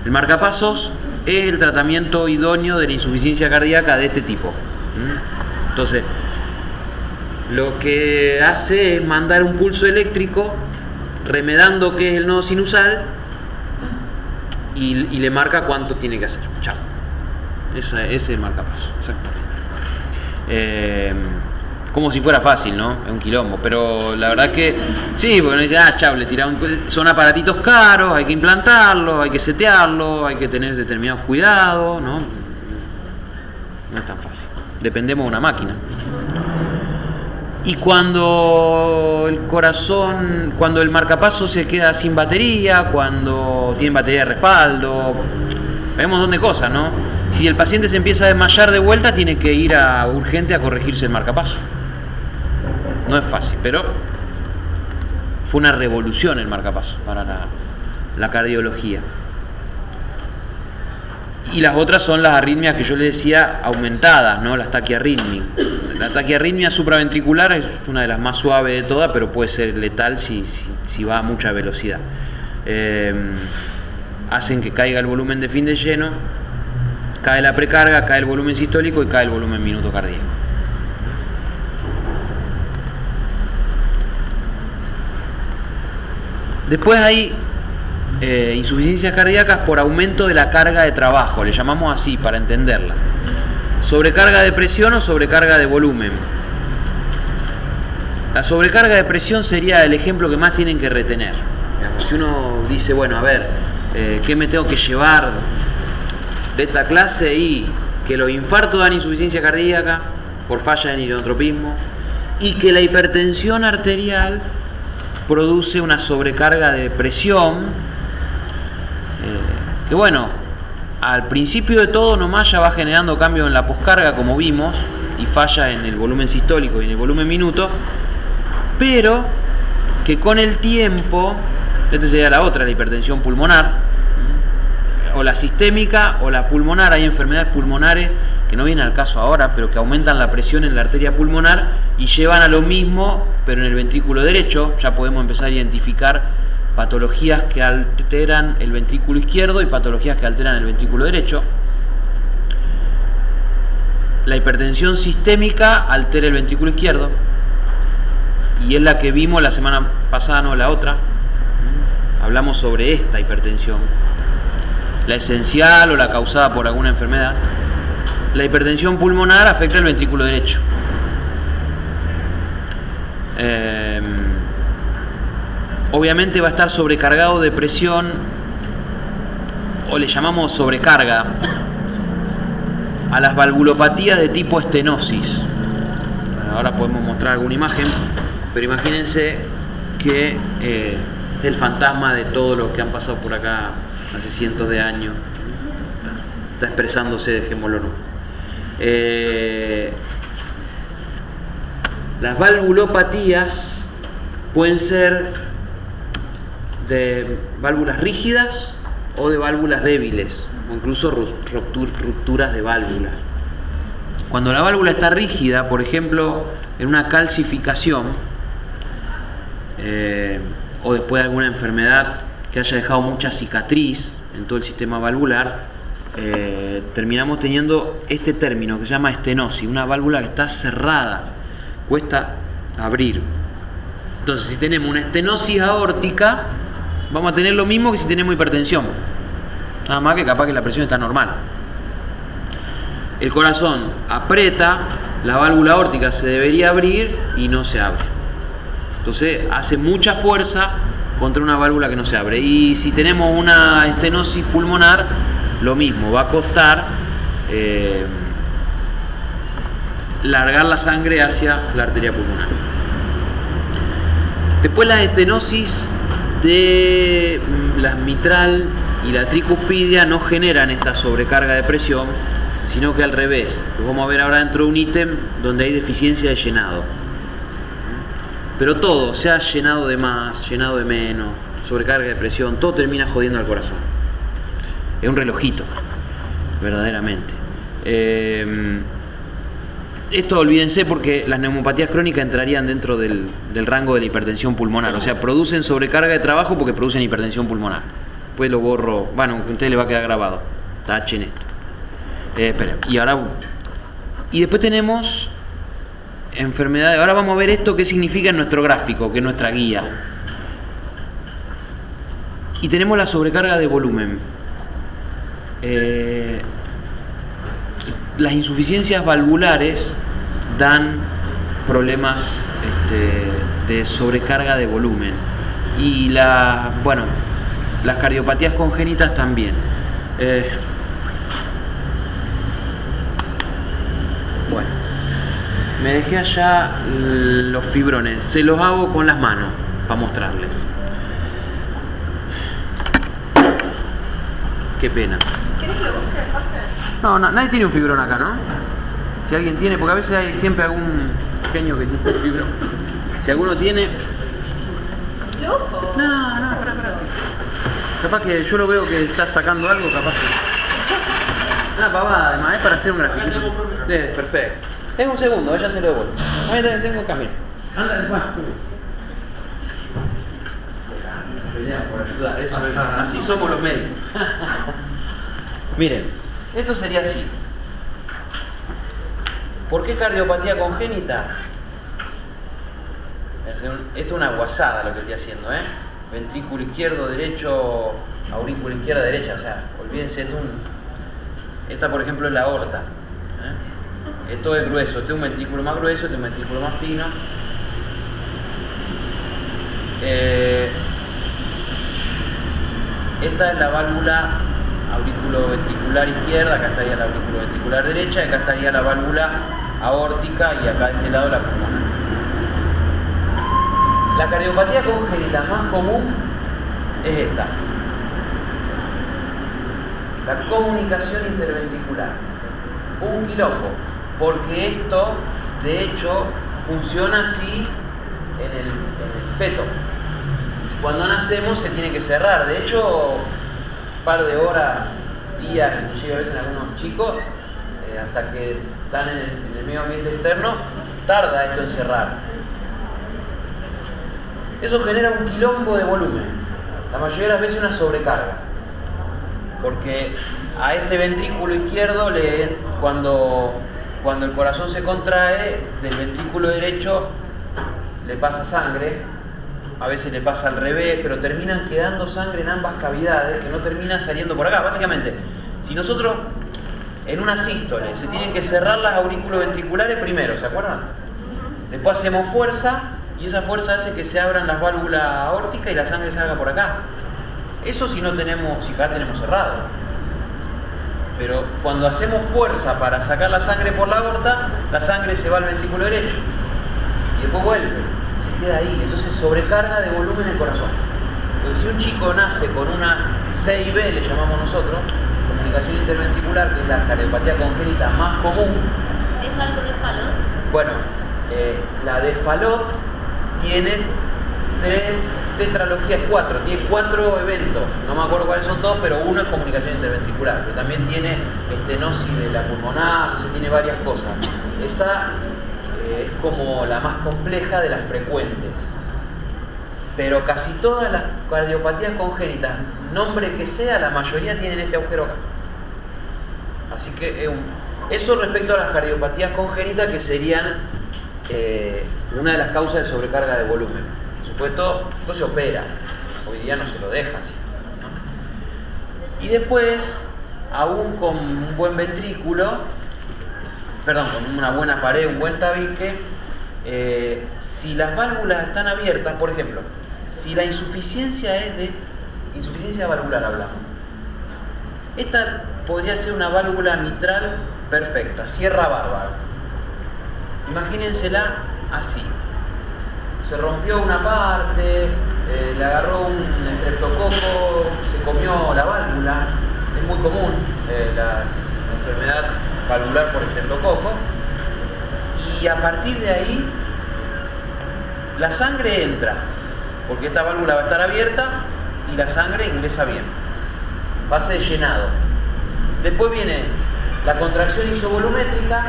El marcapasos es el tratamiento idóneo de la insuficiencia cardíaca de este tipo. Entonces, lo que hace es mandar un pulso eléctrico remedando qué es el nodo sinusal y le marca cuánto tiene que hacer. Chao. Ese es el marcapasos, exactamente. Como si fuera fácil, ¿no? Es un quilombo, pero la verdad que sí, porque no dice, chao, le tiraron. Son aparatitos caros, hay que implantarlos, hay que setearlos, hay que tener determinados cuidados, ¿no? No es tan fácil. Dependemos de una máquina. Y cuando el marcapasos se queda sin batería, cuando tiene batería de respaldo, hay un montón de cosas, ¿no? Si el paciente se empieza a desmayar de vuelta, tiene que ir urgente a corregirse el marcapasos. No es fácil, pero fue una revolución el marcapasos para la cardiología. Y las otras son las arritmias que yo les decía aumentadas, ¿no? Las taquiarritmias. La taquiarritmia supraventricular es una de las más suaves de todas, pero puede ser letal si va a mucha velocidad. Hacen que caiga el volumen de fin de lleno, cae la precarga, cae el volumen sistólico y cae el volumen minuto cardíaco. Después hay insuficiencias cardíacas por aumento de la carga de trabajo, le llamamos así para entenderla. Sobrecarga de presión o sobrecarga de volumen. La sobrecarga de presión sería el ejemplo que más tienen que retener. Si uno dice, bueno, a ver, ¿qué me tengo que llevar de esta clase? Y que los infartos dan insuficiencia cardíaca por falla en inotropismo y que la hipertensión arterial produce una sobrecarga de presión, que bueno, al principio de todo nomás ya va generando cambio en la poscarga, como vimos, y falla en el volumen sistólico y en el volumen minuto, pero que con el tiempo, esta sería la otra, la hipertensión pulmonar, o la sistémica o la pulmonar. Hay enfermedades pulmonares que no vienen al caso ahora, pero que aumentan la presión en la arteria pulmonar y llevan a lo mismo, pero en el ventrículo derecho. Ya podemos empezar a identificar patologías que alteran el ventrículo izquierdo y patologías que alteran el ventrículo derecho. La hipertensión sistémica altera el ventrículo izquierdo y es la que vimos la semana pasada, no la otra. Hablamos sobre esta hipertensión, la esencial o la causada por alguna enfermedad. La hipertensión pulmonar afecta el ventrículo derecho. Obviamente va a estar sobrecargado de presión, o le llamamos sobrecarga, a las valvulopatías de tipo estenosis. Ahora podemos mostrar alguna imagen, pero imagínense que es el fantasma de todo lo que han pasado por acá hace cientos de años. Está expresándose, dejémoslo. Las valvulopatías pueden ser de válvulas rígidas o de válvulas débiles, o incluso rupturas de válvulas. Cuando la válvula está rígida, por ejemplo, en una calcificación o después de alguna enfermedad que haya dejado mucha cicatriz en todo el sistema valvular, terminamos teniendo este término que se llama estenosis, una válvula que está cerrada, cuesta abrir. Entonces, si tenemos una estenosis aórtica, vamos a tener lo mismo que si tenemos hipertensión, nada más que capaz que la presión está normal. El corazón aprieta, la válvula aórtica se debería abrir y no se abre. Entonces hace mucha fuerza contra una válvula que no se abre. Y si tenemos una estenosis pulmonar, lo mismo, va a costar largar la sangre hacia la arteria pulmonar. Después las estenosis de la mitral y la tricuspidia no generan esta sobrecarga de presión, sino que al revés. Lo vamos a ver ahora dentro de un ítem donde hay deficiencia de llenado. Pero todo, sea llenado de más, llenado de menos, sobrecarga de presión, todo termina jodiendo al corazón. Es un relojito, verdaderamente. Esto olvídense porque las neumopatías crónicas entrarían dentro del rango de la hipertensión pulmonar. O sea, producen sobrecarga de trabajo porque producen hipertensión pulmonar. Después lo borro, bueno, a usted le va a quedar grabado. Tachen esto. Espera, y después tenemos enfermedades. Ahora vamos a ver esto qué significa en nuestro gráfico, que es nuestra guía. Y tenemos la sobrecarga de volumen. Las insuficiencias valvulares dan problemas de sobrecarga de volumen. Y las cardiopatías congénitas también. Bueno, me dejé allá los fibrones, se los hago con las manos para mostrarles. Qué pena. ¿Querés que lo busque, Jorge? No, nadie tiene un fibrón acá, ¿no? Si alguien tiene, porque a veces hay siempre algún genio que tiene fibrón. Si alguno tiene... ¿Lo busco? No, pará. Capaz que yo lo veo que está sacando algo, capaz que... Una pavada, además, es para hacer un grafiquito. Perfecto. Tengo un segundo, ya se lo devuelvo. Ahí tengo que cambiar. Anda, después. Por ayudar, así somos los médicos. Miren, esto sería así. ¿Por qué cardiopatía congénita? Esto es una guasada lo que estoy haciendo, ¿eh? Ventrículo izquierdo, derecho, aurícula izquierda, derecha. O sea, olvídense, esta por ejemplo es la aorta. Esto es grueso, este es un ventrículo más grueso, este es un ventrículo más fino. Esta es la válvula auriculoventricular izquierda, acá estaría la auriculoventricular derecha, acá estaría la válvula aórtica y acá de este lado la pulmonar. La cardiopatía congénita más común es esta. La comunicación interventricular. Un quilombo, porque esto de hecho funciona así en el feto. Cuando nacemos se tiene que cerrar. De hecho, un par de horas, días, inclusive a veces en algunos chicos, hasta que están en el medio ambiente externo, tarda esto en cerrar. Eso genera un quilombo de volumen. La mayoría de las veces una sobrecarga. Porque a este ventrículo izquierdo, cuando el corazón se contrae, del ventrículo derecho le pasa sangre. A veces le pasa al revés, pero terminan quedando sangre en ambas cavidades que no termina saliendo por acá. Básicamente, si nosotros en una sístole se tienen que cerrar las aurículo-ventriculares primero, ¿se acuerdan? Después hacemos fuerza y esa fuerza hace que se abran las válvulas aórticas y la sangre salga por acá. Eso si acá tenemos cerrado. Pero cuando hacemos fuerza para sacar la sangre por la aorta, la sangre se va al ventrículo derecho y después vuelve. Se queda ahí, entonces sobrecarga de volumen el corazón. Entonces si un chico nace con una CIB, le llamamos nosotros, comunicación interventricular, que es la cardiopatía congénita más común. ¿Es algo de Fallot? Bueno, la de Fallot tiene tiene 4 eventos, no me acuerdo cuáles son todos, pero uno es comunicación interventricular, pero también tiene estenosis de la pulmonar, no sé, tiene varias cosas. Esa es como la más compleja de las frecuentes. Pero casi todas las cardiopatías congénitas, nombre que sea, la mayoría tienen este agujero acá. Así que eso respecto a las cardiopatías congénitas, que serían una de las causas de sobrecarga de volumen. Por supuesto, esto se opera, hoy día no se lo deja así, ¿no? Y después, aún con un buen ventrículo, con una buena pared, un buen tabique, si las válvulas están abiertas, por ejemplo, si la insuficiencia es de insuficiencia valvular, hablamos, esta podría ser una válvula mitral perfecta, cierra bárbaro. Imagínensela así. Se rompió una parte, le agarró un estreptococo, se comió la válvula. Es muy común la enfermedad valvular por estreptococo. Y a partir de ahí, la sangre entra, porque esta válvula va a estar abierta y la sangre ingresa bien. Fase de llenado. Después viene la contracción isovolumétrica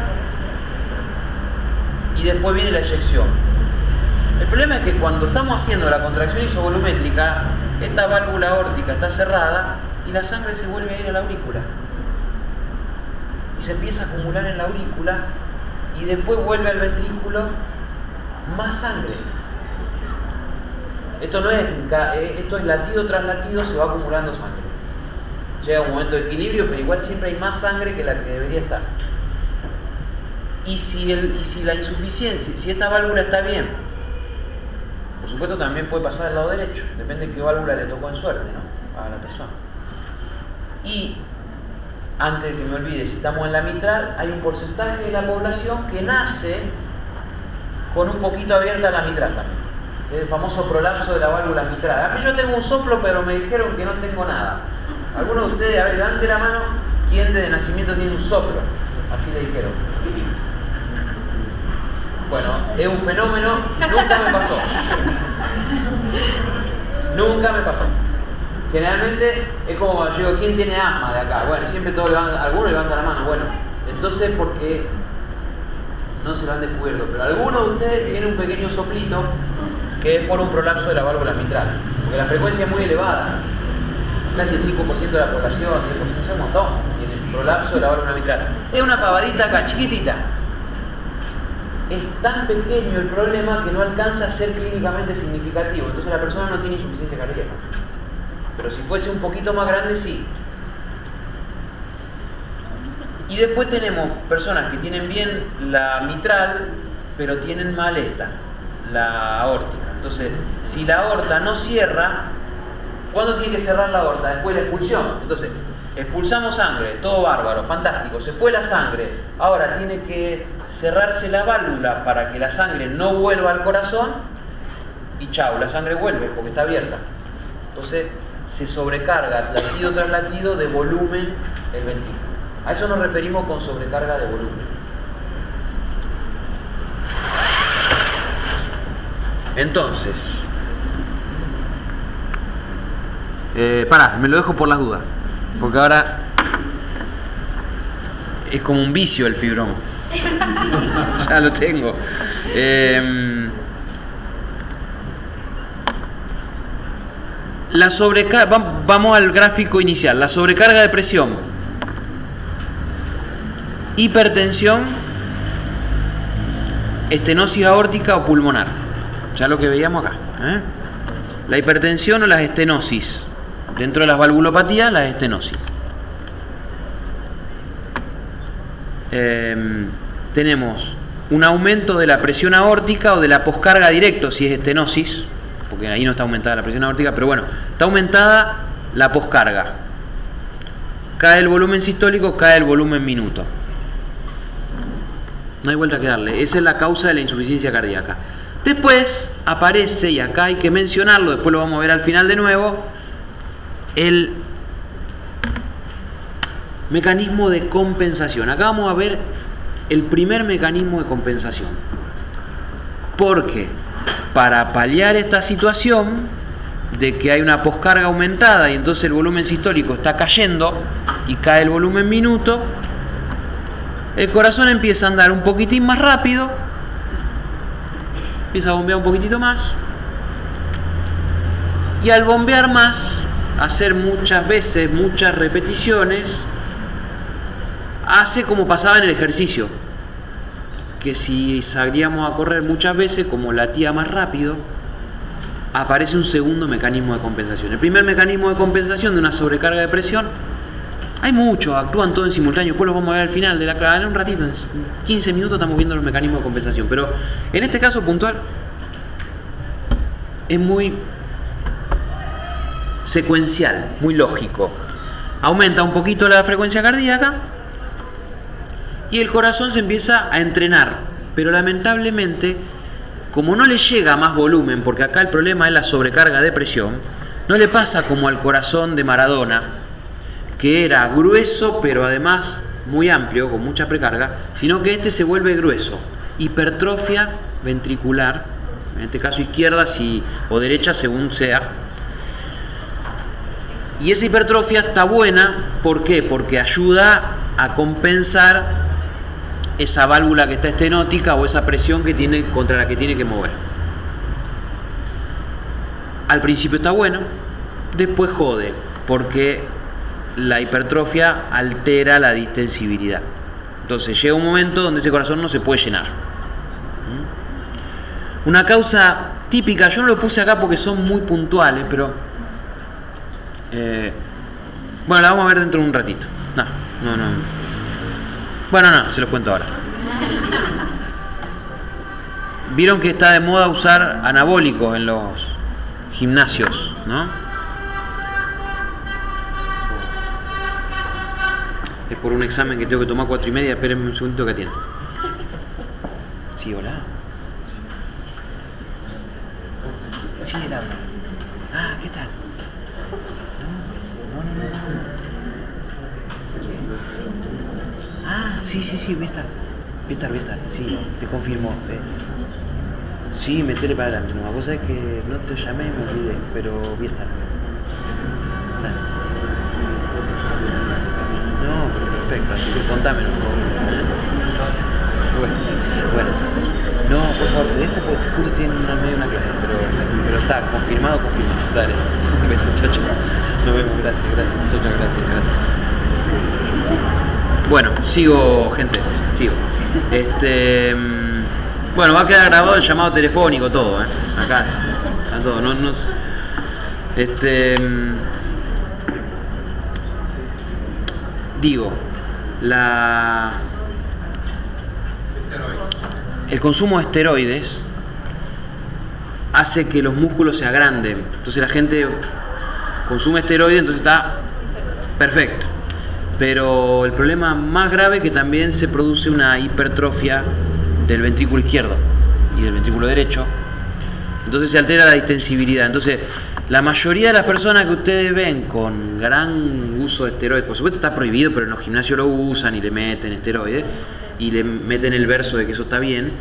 y después viene la eyección. El problema es que cuando estamos haciendo la contracción isovolumétrica, esta válvula aórtica está cerrada y la sangre se vuelve a ir a la aurícula. Y se empieza a acumular en la aurícula y después vuelve al ventrículo más sangre. Esto es latido tras latido, se va acumulando sangre. Llega un momento de equilibrio, pero igual siempre hay más sangre que la que debería estar. Y si la insuficiencia, si esta válvula está bien, por supuesto también puede pasar al lado derecho, depende de qué válvula le tocó en suerte, ¿no? A la persona. Y antes de que me olvide, si estamos en la mitral, hay un porcentaje de la población que nace con un poquito abierta la mitral también. El famoso prolapso de la válvula mitral. A mí yo tengo un soplo, pero me dijeron que no tengo nada. Algunos de ustedes, a ver, levante la mano, ¿quién de nacimiento tiene un soplo? Así le dijeron. Bueno, es un fenómeno, nunca me pasó. Nunca me pasó. Generalmente es como yo digo, ¿quién tiene asma de acá? Bueno, siempre todos algunos levantan la mano. Bueno, entonces porque no se lo han descubierto, pero algunos de ustedes tienen un pequeño soplito que es por un prolapso de la válvula mitral, porque la frecuencia es muy elevada. Casi el 5% de la población, 10%, es un montón, tiene el prolapso de la válvula mitral. Es una pavadita acá, chiquitita. Es tan pequeño el problema que no alcanza a ser clínicamente significativo. Entonces la persona no tiene insuficiencia cardíaca. Pero si fuese un poquito más grande, sí. Y después tenemos personas que tienen bien la mitral, pero tienen mal la aórtica. Entonces, si la aorta no cierra, ¿cuándo tiene que cerrar la aorta? Después de la expulsión. Entonces, expulsamos sangre, todo bárbaro, fantástico, se fue la sangre. Ahora tiene que cerrarse la válvula para que la sangre no vuelva al corazón y chao, la sangre vuelve porque está abierta. Entonces, se sobrecarga latido tras latido de volumen el ventrículo. A eso nos referimos con sobrecarga de volumen. Entonces, me lo dejo por las dudas, porque ahora es como un vicio el fibrón. Ya lo tengo. La sobrecarga, vamos al gráfico inicial. La sobrecarga de presión, hipertensión, estenosis aórtica o pulmonar. Ya lo que veíamos acá. La hipertensión o las estenosis. Dentro de las valvulopatías, las estenosis. Tenemos un aumento de la presión aórtica o de la poscarga directo si es estenosis, porque ahí no está aumentada la presión aórtica, pero bueno, está aumentada la poscarga. Cae el volumen sistólico, cae el volumen minuto. No hay vuelta que darle. Esa es la causa de la insuficiencia cardíaca. Después aparece, y acá hay que mencionarlo, después lo vamos a ver al final de nuevo, el mecanismo de compensación. Acá vamos a ver el primer mecanismo de compensación. Porque para paliar esta situación de que hay una poscarga aumentada y entonces el volumen sistólico está cayendo y cae el volumen minuto, el corazón empieza a andar un poquitín más rápido, empieza a bombear un poquitito más, y al bombear más, hacer muchas veces, muchas repeticiones, hace como pasaba en el ejercicio, que si salíamos a correr muchas veces, como latía más rápido, aparece un segundo mecanismo de compensación. El primer mecanismo de compensación de una sobrecarga de presión, hay muchos, actúan todos en simultáneo, después los vamos a ver al final de la clase, en un ratito, en 15 minutos estamos viendo los mecanismos de compensación, pero en este caso puntual es muy secuencial, muy lógico. Aumenta un poquito la frecuencia cardíaca y el corazón se empieza a entrenar, pero lamentablemente, como no le llega más volumen, porque acá el problema es la sobrecarga de presión, no le pasa como al corazón de Maradona, que era grueso pero además muy amplio, con mucha precarga, sino que este se vuelve grueso, hipertrofia ventricular, en este caso izquierda o derecha según sea. Y esa hipertrofia está buena, ¿por qué? Porque ayuda a compensar esa válvula que está estenótica o esa presión que tiene contra la que tiene que mover. Al principio está bueno, después jode, porque la hipertrofia altera la distensibilidad. Entonces llega un momento donde ese corazón no se puede llenar. Una causa típica, yo no lo puse acá porque son muy puntuales, pero bueno, la vamos a ver dentro de un ratito. No. Bueno, no, se los cuento ahora. Vieron que está de moda usar anabólicos en los gimnasios, ¿no? Es por un examen que tengo que tomar 4:30, espérenme un segundito que atiendo. Sí, hola. Sí, él habla. Ah, ¿qué tal? No. Ah, sí, voy a estar. Sí, te confirmo. Sí, metele para adelante. No, vos sabés que no te llamé y me olvidé, pero voy a estar. Dale. No, perfecto, así que contámelo. Bueno. No, por favor, te dejo porque justo tiene una clase, pero está confirmado. Dale. Besos, chacho. Nos vemos, gracias. Chacho, gracias. Bueno, sigo, gente. Bueno, va a quedar grabado el llamado telefónico, todo, acá, a todo, digo, el consumo de esteroides hace que los músculos se agranden. Entonces la gente consume esteroides, entonces está perfecto. Pero el problema más grave es que también se produce una hipertrofia del ventrículo izquierdo y del ventrículo derecho. Entonces se altera la distensibilidad. Entonces la mayoría de las personas que ustedes ven con gran uso de esteroides, por supuesto está prohibido, pero en los gimnasios lo usan y le meten esteroides y le meten el verso de que eso está bien.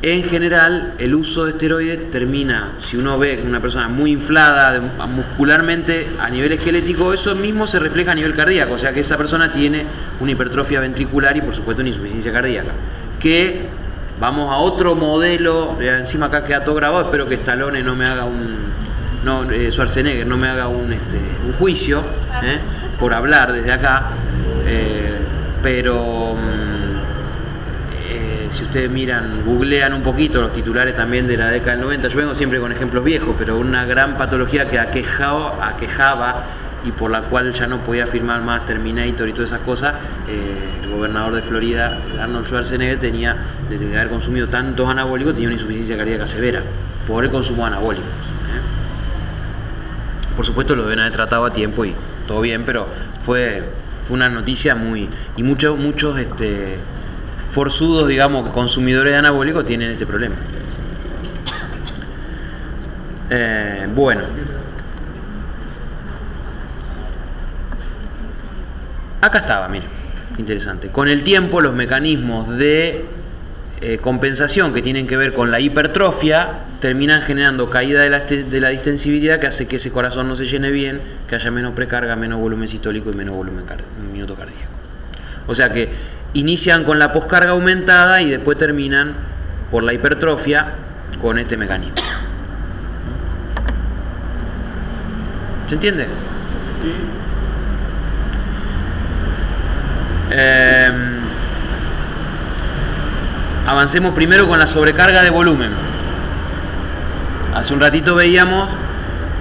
En general el uso de esteroides termina, si uno ve una persona muy inflada muscularmente a nivel esquelético, eso mismo se refleja a nivel cardíaco, o sea que esa persona tiene una hipertrofia ventricular y por supuesto una insuficiencia cardíaca, que vamos a otro modelo. Encima acá queda todo grabado, espero que Stallone no me haga Schwarzenegger no me haga un juicio por hablar desde acá, pero si ustedes miran, googlean un poquito los titulares también de la década del 90, yo vengo siempre con ejemplos viejos, pero una gran patología que aquejaba y por la cual ya no podía firmar más Terminator y todas esas cosas, el gobernador de Florida, Arnold Schwarzenegger, tenía, desde haber consumido tantos anabólicos, tenía una insuficiencia cardíaca severa por el consumo de anabólicos. Por supuesto lo deben haber tratado a tiempo y todo bien, pero fue una noticia y muchos forzudos, digamos, consumidores de anabólicos tienen este problema. Bueno, acá estaba, miren, interesante. Con el tiempo los mecanismos de compensación que tienen que ver con la hipertrofia terminan generando caída de la distensibilidad, que hace que ese corazón no se llene bien, que haya menos precarga, menos volumen sistólico y menos volumen minuto cardíaco. O sea que inician con la poscarga aumentada y después terminan por la hipertrofia con este mecanismo. ¿Se entiende? Sí. avancemos primero con la sobrecarga de volumen. Hace un ratito veíamos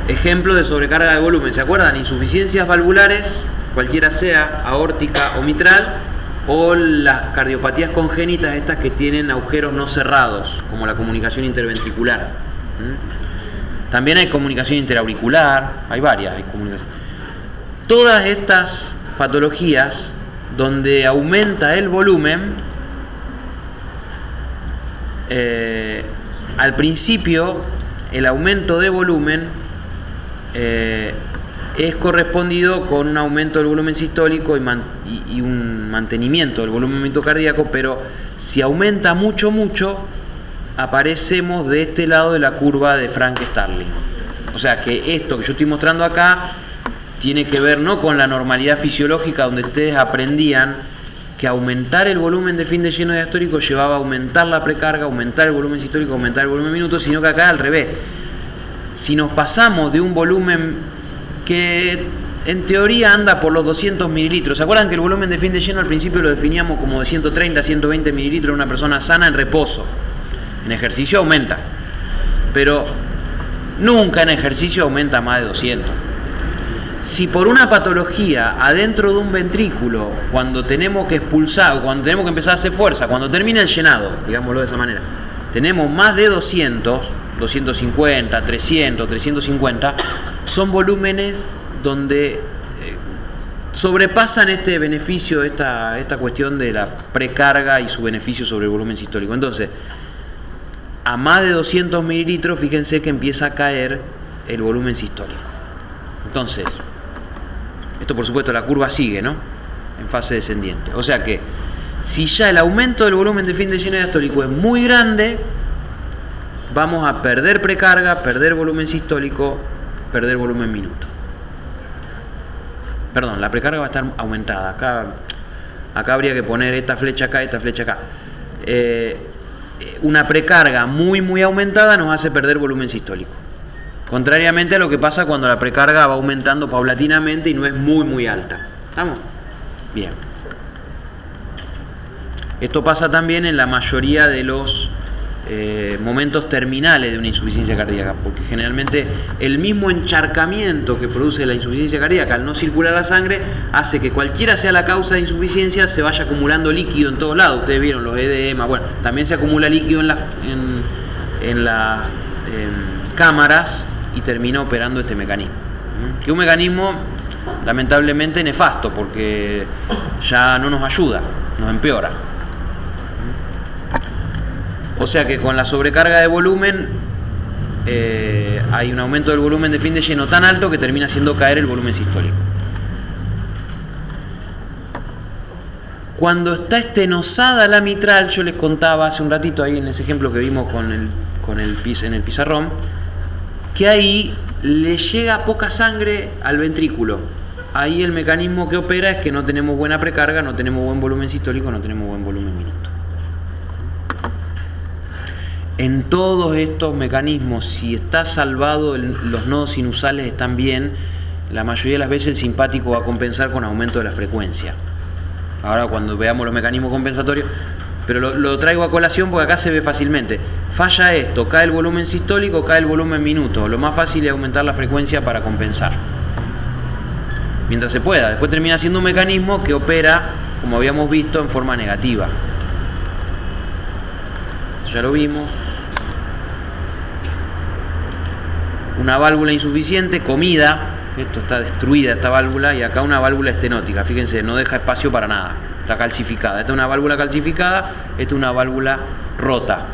ejemplos de sobrecarga de volumen. ¿Se acuerdan? Insuficiencias valvulares, cualquiera sea, aórtica o mitral, o las cardiopatías congénitas, estas que tienen agujeros no cerrados, como la comunicación interventricular. También hay comunicación interauricular, hay varias. Todas estas patologías donde aumenta el volumen, al principio el aumento de volumen es correspondido con un aumento del volumen sistólico y un mantenimiento del volumen mitocardíaco, pero si aumenta mucho, aparecemos de este lado de la curva de Frank-Starling. O sea que esto que yo estoy mostrando acá tiene que ver no con la normalidad fisiológica, donde ustedes aprendían que aumentar el volumen de fin de lleno diastólico llevaba a aumentar la precarga, aumentar el volumen sistólico, aumentar el volumen minuto, sino que acá al revés. Si nos pasamos de un volumen que en teoría anda por los 200 mililitros, ¿se acuerdan que el volumen de fin de lleno al principio lo definíamos como de 130 a 120 mililitros en una persona sana en reposo? En ejercicio aumenta, pero nunca en ejercicio aumenta más de 200. Si por una patología adentro de un ventrículo, cuando tenemos que expulsar, cuando tenemos que empezar a hacer fuerza, cuando termina el llenado, digámoslo de esa manera, tenemos más de 200, 250, 300, 350, son volúmenes donde sobrepasan este beneficio, esta cuestión de la precarga y su beneficio sobre el volumen sistólico. Entonces, a más de 200 mililitros, fíjense que empieza a caer el volumen sistólico. Entonces, esto por supuesto la curva sigue, ¿no? En fase descendiente. O sea que, si ya el aumento del volumen de fin de lleno diastólico es muy grande, vamos a perder precarga, perder volumen sistólico, perder volumen minuto. Perdón, la precarga va a estar aumentada. Acá habría que poner esta flecha acá, esta flecha acá. Una precarga muy aumentada nos hace perder volumen sistólico. Contrariamente a lo que pasa cuando la precarga va aumentando paulatinamente y no es muy alta. ¿Estamos? Bien. Esto pasa también en la mayoría de los momentos terminales de una insuficiencia cardíaca, porque generalmente el mismo encharcamiento que produce la insuficiencia cardíaca al no circular la sangre hace que cualquiera sea la causa de insuficiencia se vaya acumulando líquido en todos lados. Ustedes vieron los edemas, bueno, también se acumula líquido en las cámaras y termina operando este mecanismo, que es un mecanismo lamentablemente nefasto, porque ya no nos ayuda, nos empeora. O sea que con la sobrecarga de volumen hay un aumento del volumen de fin de lleno tan alto que termina haciendo caer el volumen sistólico. Cuando está estenosada la mitral, yo les contaba hace un ratito ahí en ese ejemplo que vimos en el pizarrón, que ahí le llega poca sangre al ventrículo. Ahí el mecanismo que opera es que no tenemos buena precarga, no tenemos buen volumen sistólico, no tenemos buen volumen minuto. En todos estos mecanismos, si está salvado, los nodos sinusales están bien, la mayoría de las veces el simpático va a compensar con aumento de la frecuencia. Ahora cuando veamos los mecanismos compensatorios, pero lo traigo a colación porque acá se ve fácilmente. Falla esto, cae el volumen sistólico, cae el volumen minuto. Lo más fácil es aumentar la frecuencia para compensar, mientras se pueda. Después termina siendo un mecanismo que opera, como habíamos visto, en forma negativa. Ya lo vimos. Una válvula insuficiente, comida, esto está destruida esta válvula, y acá una válvula estenótica, fíjense, no deja espacio para nada, está calcificada. Esta es una válvula calcificada, esta es una válvula rota.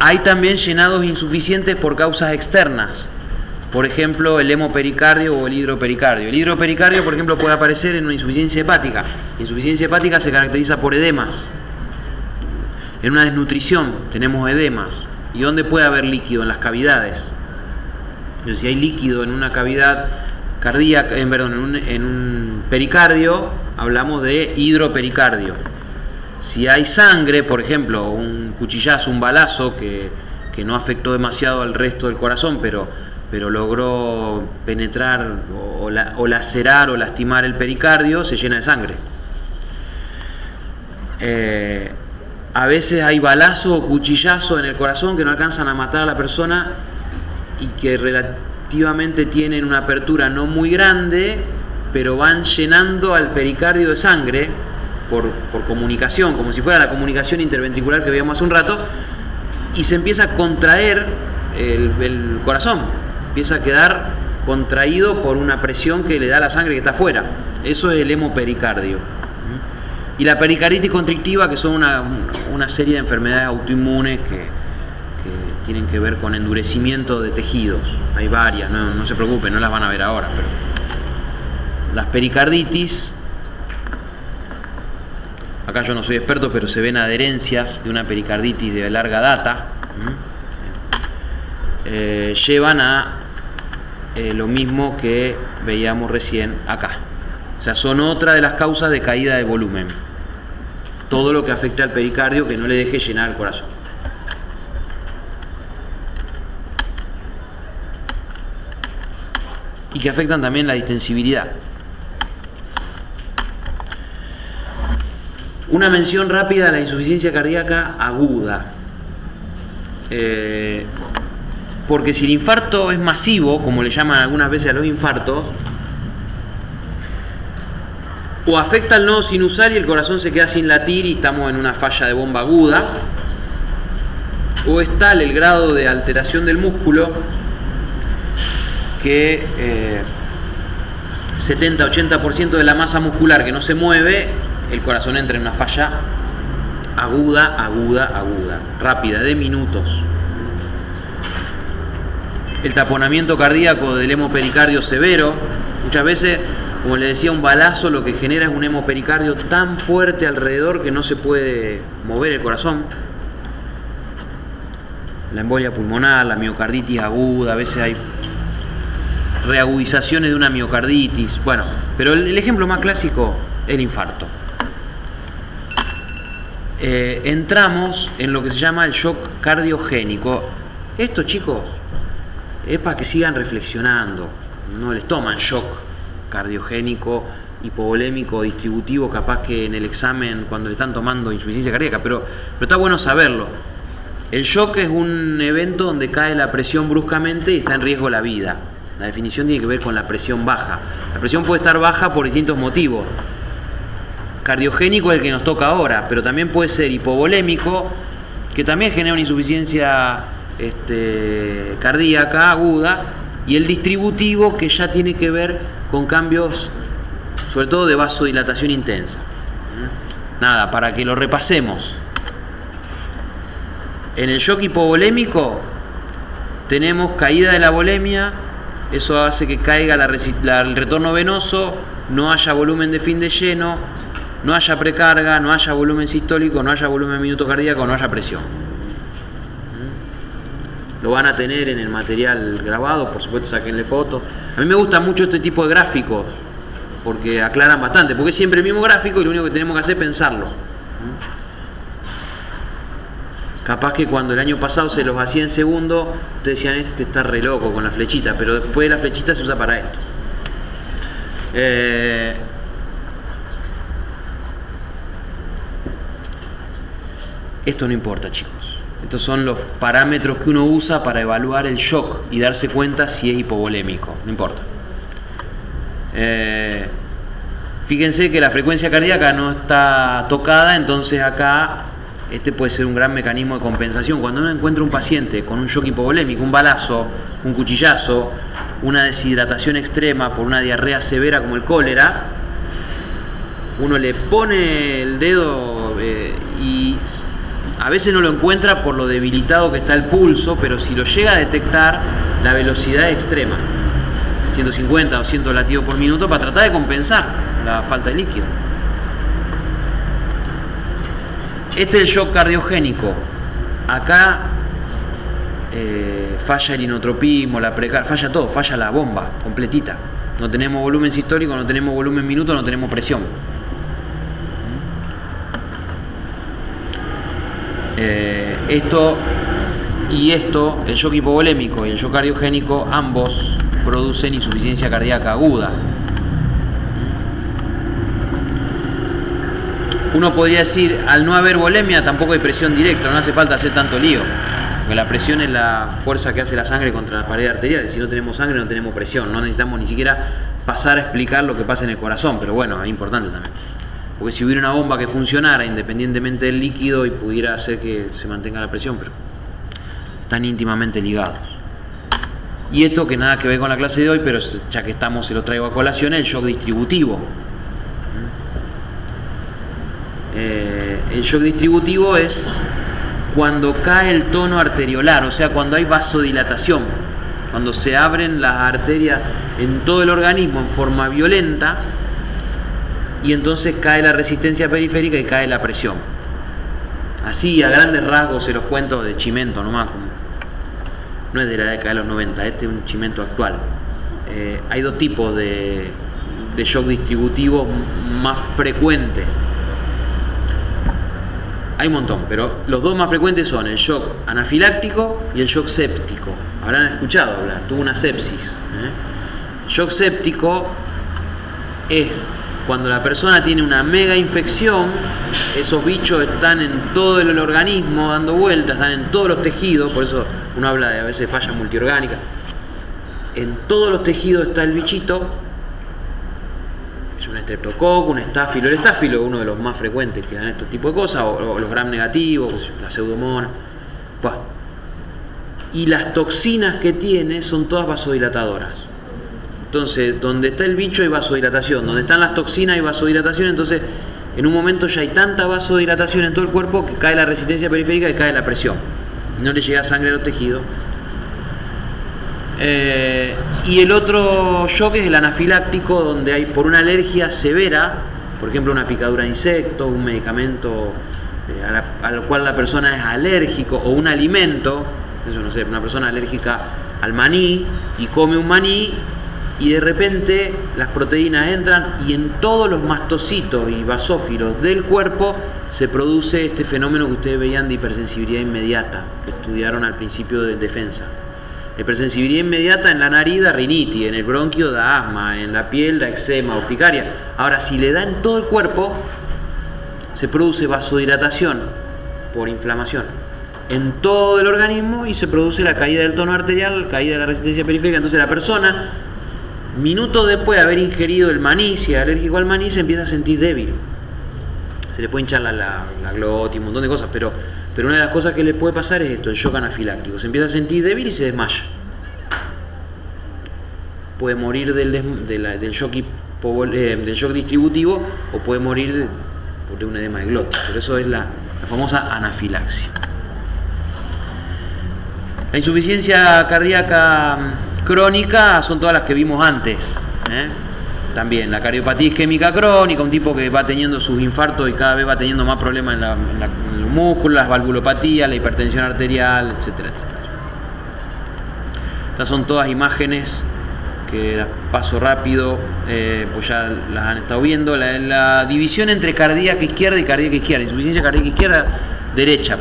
Hay también llenados insuficientes por causas externas, por ejemplo el hemopericardio o el hidropericardio. El hidropericardio, por ejemplo, puede aparecer en una insuficiencia hepática. La insuficiencia hepática se caracteriza por edemas. En una desnutrición tenemos edemas. ¿Y dónde puede haber líquido? En las cavidades. Entonces, si hay líquido en una cavidad cardíaca, en un pericardio, hablamos de hidropericardio. Si hay sangre, por ejemplo, un cuchillazo, un balazo que no afectó demasiado al resto del corazón, pero logró penetrar o lacerar o lastimar el pericardio, se llena de sangre. A veces hay balazos o cuchillazos en el corazón que no alcanzan a matar a la persona y que relativamente tienen una apertura no muy grande, pero van llenando al pericardio de sangre por comunicación, como si fuera la comunicación interventricular que veíamos hace un rato, y se empieza a contraer el corazón, empieza a quedar contraído por una presión que le da la sangre que está afuera. Eso es el hemopericardio. Y la pericarditis constrictiva, que son una serie de enfermedades autoinmunes que tienen que ver con endurecimiento de tejidos. Hay varias, no se preocupen, no las van a ver ahora, pero las pericarditis, acá yo no soy experto, pero se ven adherencias de una pericarditis de larga data, llevan a lo mismo que veíamos recién acá. O sea, son otra de las causas de caída de volumen. Todo lo que afecta al pericardio, que no le deje llenar el corazón. Y que afectan también la distensibilidad. Una mención rápida a la insuficiencia cardíaca aguda. Porque si el infarto es masivo, como le llaman algunas veces a los infartos, o afecta al nodo sinusal y el corazón se queda sin latir y estamos en una falla de bomba aguda, o es tal el grado de alteración del músculo que 70-80% de la masa muscular que no se mueve, el corazón entra en una falla aguda, rápida, de minutos. El taponamiento cardíaco del hemopericardio severo, muchas veces, como le decía, un balazo lo que genera es un hemopericardio tan fuerte alrededor que no se puede mover el corazón. La embolia pulmonar, la miocarditis aguda, a veces hay reagudizaciones de una miocarditis. Bueno, pero el ejemplo más clásico es el infarto. Entramos en lo que se llama el shock cardiogénico. Esto, chicos, es para que sigan reflexionando. No les toman shock cardiogénico, hipovolémico, distributivo, capaz que en el examen cuando le están tomando insuficiencia cardíaca, pero está bueno saberlo. El shock es un evento donde cae la presión bruscamente y está en riesgo la vida. La definición tiene que ver con la presión baja. La presión puede estar baja por distintos motivos. Cardiogénico es el que nos toca ahora, pero también puede ser hipovolémico, que también genera una insuficiencia cardíaca aguda, y el distributivo, que ya tiene que ver con cambios, sobre todo de vasodilatación intensa. Nada, para que lo repasemos. En el shock hipovolémico tenemos caída de la volemia, eso hace que caiga el retorno venoso, no haya volumen de fin de lleno, no haya precarga, no haya volumen sistólico, no haya volumen minuto cardíaco, no haya presión. Lo van a tener en el material grabado, por supuesto, sáquenle fotos. A mí me gusta mucho este tipo de gráficos porque aclaran bastante, porque es siempre el mismo gráfico y lo único que tenemos que hacer es pensarlo. Capaz que cuando el año pasado se los hacía en segundo, ustedes decían, este está re loco con la flechita, pero después la flechita se usa para esto. Esto no importa, chicos. Estos son los parámetros que uno usa para evaluar el shock y darse cuenta si es hipovolémico. No importa. Fíjense que la frecuencia cardíaca no está tocada, entonces acá este puede ser un gran mecanismo de compensación. Cuando uno encuentra un paciente con un shock hipovolémico, un balazo, un cuchillazo, una deshidratación extrema por una diarrea severa como el cólera, uno le pone el dedo y a veces no lo encuentra por lo debilitado que está el pulso, pero si lo llega a detectar, la velocidad es extrema, 150 o 200 latidos por minuto, para tratar de compensar la falta de líquido. Este es el shock cardiogénico. Acá falla el inotropismo, la precarga, falla todo, falla la bomba completita. No tenemos volumen sistólico, no tenemos volumen minuto, no tenemos presión. Esto, el shock hipovolémico y el shock cardiogénico, ambos producen insuficiencia cardíaca aguda. Uno podría decir, al no haber volemia tampoco hay presión directa, no hace falta hacer tanto lío. Porque la presión es la fuerza que hace la sangre contra las paredes arteriales. Si no tenemos sangre no tenemos presión, no necesitamos ni siquiera pasar a explicar lo que pasa en el corazón, pero bueno, es importante también. Porque si hubiera una bomba que funcionara independientemente del líquido y pudiera hacer que se mantenga la presión, pero están íntimamente ligados. Y esto que nada que ver con la clase de hoy, pero ya que estamos, se lo traigo a colación, el shock distributivo. El shock distributivo es cuando cae el tono arteriolar, o sea, cuando hay vasodilatación, cuando se abren las arterias en todo el organismo en forma violenta y entonces cae la resistencia periférica y cae la presión. Así, a grandes rasgos, se los cuento de Chimento nomás, no es de la década de los 90, este es un Chimento actual. Hay dos tipos de shock distributivo más frecuentes. Hay un montón, pero los dos más frecuentes son el shock anafiláctico y el shock séptico. Habrán escuchado hablar, tuvo una sepsis. Shock séptico es cuando la persona tiene una mega infección, esos bichos están en todo el organismo dando vueltas, están en todos los tejidos, por eso uno habla de a veces falla multiorgánica. En todos los tejidos está el bichito. Es un estreptococo, un estáfilo. El estáfilo es uno de los más frecuentes que dan este tipo de cosas, o los gram negativos, la pseudomonas. Y las toxinas que tiene son todas vasodilatadoras. Entonces, donde está el bicho hay vasodilatación, donde están las toxinas hay vasodilatación, entonces en un momento ya hay tanta vasodilatación en todo el cuerpo que cae la resistencia periférica y cae la presión. No le llega sangre a los tejidos. Y el otro shock es el anafiláctico, donde hay por una alergia severa, por ejemplo una picadura de insecto, un medicamento al cual la persona es alérgico, o un alimento, eso no sé, una persona alérgica al maní y come un maní y de repente las proteínas entran y en todos los mastocitos y basófilos del cuerpo se produce este fenómeno que ustedes veían de hipersensibilidad inmediata, que estudiaron al principio de defensa. Hipersensibilidad inmediata en la nariz da rinitis, en el bronquio da asma, en la piel da eczema, urticaria. Ahora, si le da en todo el cuerpo, se produce vasodilatación por inflamación en todo el organismo y se produce la caída del tono arterial, caída de la resistencia periférica. Entonces la persona, minutos después de haber ingerido el maní, si es alérgico al maní, se empieza a sentir débil. Se le puede hinchar la glotis, un montón de cosas, pero una de las cosas que le puede pasar es esto, el shock anafiláctico. Se empieza a sentir débil y se desmaya. Puede morir del shock distributivo o puede morir por un edema de glotis. Pero eso es la famosa anafilaxia. La insuficiencia cardíaca crónica son todas las que vimos antes. También la cardiopatía isquémica crónica, un tipo que va teniendo sus infartos y cada vez va teniendo más problemas en los músculos, las valvulopatías, la hipertensión arterial, etcétera, etcétera. Estas son todas imágenes que las paso rápido, pues ya las han estado viendo. La división entre cardíaca izquierda y cardíaca izquierda, insuficiencia cardíaca derecha,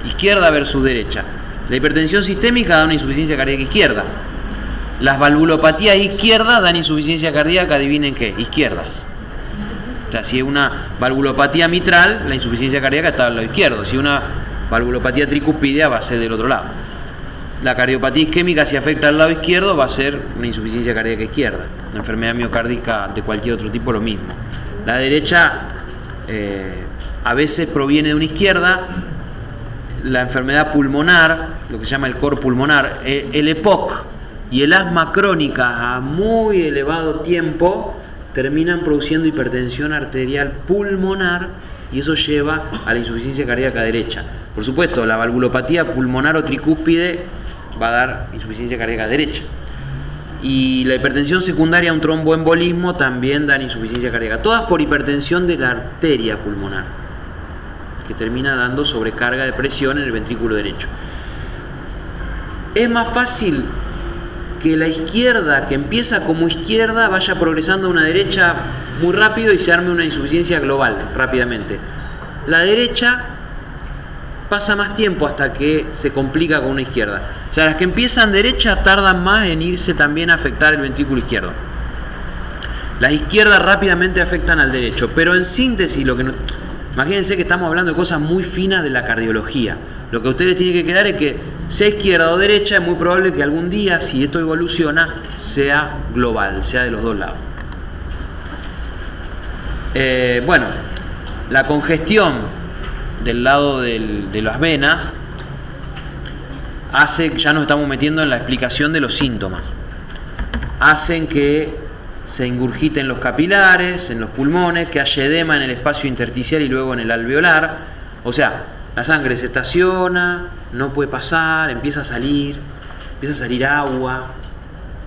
izquierda versus derecha. La hipertensión sistémica da una insuficiencia cardíaca izquierda. Las valvulopatías izquierdas dan insuficiencia cardíaca, adivinen qué, izquierdas. O sea, si es una valvulopatía mitral, la insuficiencia cardíaca está al lado izquierdo. Si es una valvulopatía tricupidea, va a ser del otro lado. La cardiopatía isquémica, si afecta al lado izquierdo, va a ser una insuficiencia cardíaca izquierda. Una enfermedad miocárdica de cualquier otro tipo, lo mismo. La derecha a veces proviene de una izquierda. La enfermedad pulmonar, lo que se llama el cor pulmonar, el EPOC y el asma crónica a muy elevado tiempo terminan produciendo hipertensión arterial pulmonar y eso lleva a la insuficiencia cardíaca derecha. Por supuesto, la valvulopatía pulmonar o tricúspide va a dar insuficiencia cardíaca derecha. Y la hipertensión secundaria a un tromboembolismo también da insuficiencia cardíaca. Todas por hipertensión de la arteria pulmonar, que termina dando sobrecarga de presión en el ventrículo derecho. Es más fácil que la izquierda, que empieza como izquierda, vaya progresando a una derecha muy rápido y se arme una insuficiencia global rápidamente. La derecha pasa más tiempo hasta que se complica con una izquierda. O sea, las que empiezan derecha tardan más en irse también a afectar el ventrículo izquierdo. Las izquierdas rápidamente afectan al derecho, pero en síntesis Imagínense que estamos hablando de cosas muy finas de la cardiología. Lo que a ustedes tienen que quedar es que, sea izquierda o derecha, es muy probable que algún día, si esto evoluciona, sea global, sea de los dos lados. Bueno, la congestión del lado de las venas hace que ya nos estamos metiendo en la explicación de los síntomas. Hacen que se ingurgiten los capilares en los pulmones, que haya edema en el espacio intersticial y luego en el alveolar. O sea, la sangre se estaciona, no puede pasar, empieza a salir agua,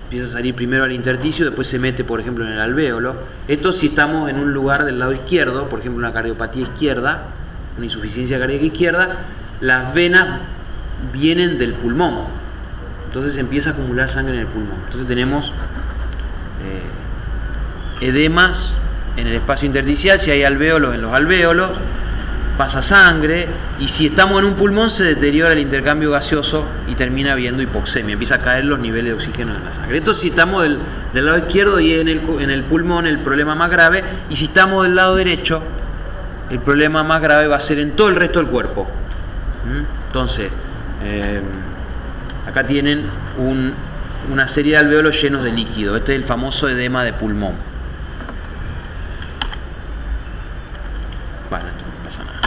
empieza a salir primero al intersticio, después se mete, por ejemplo, en el alvéolo. Esto si estamos en un lugar del lado izquierdo, por ejemplo, una cardiopatía izquierda, una insuficiencia cardíaca izquierda, las venas vienen del pulmón, entonces empieza a acumular sangre en el pulmón. Entonces tenemos edemas en el espacio intersticial, si hay alvéolos, en los alvéolos pasa sangre, y si estamos en un pulmón se deteriora el intercambio gaseoso y termina habiendo hipoxemia, empieza a caer los niveles de oxígeno en la sangre. Esto si estamos del lado izquierdo y en el pulmón, el problema más grave, y si estamos del lado derecho, el problema más grave va a ser en todo el resto del cuerpo. Entonces, acá tienen una serie de alvéolos llenos de líquido. Este es el famoso edema de pulmón. Bueno, esto no pasa nada.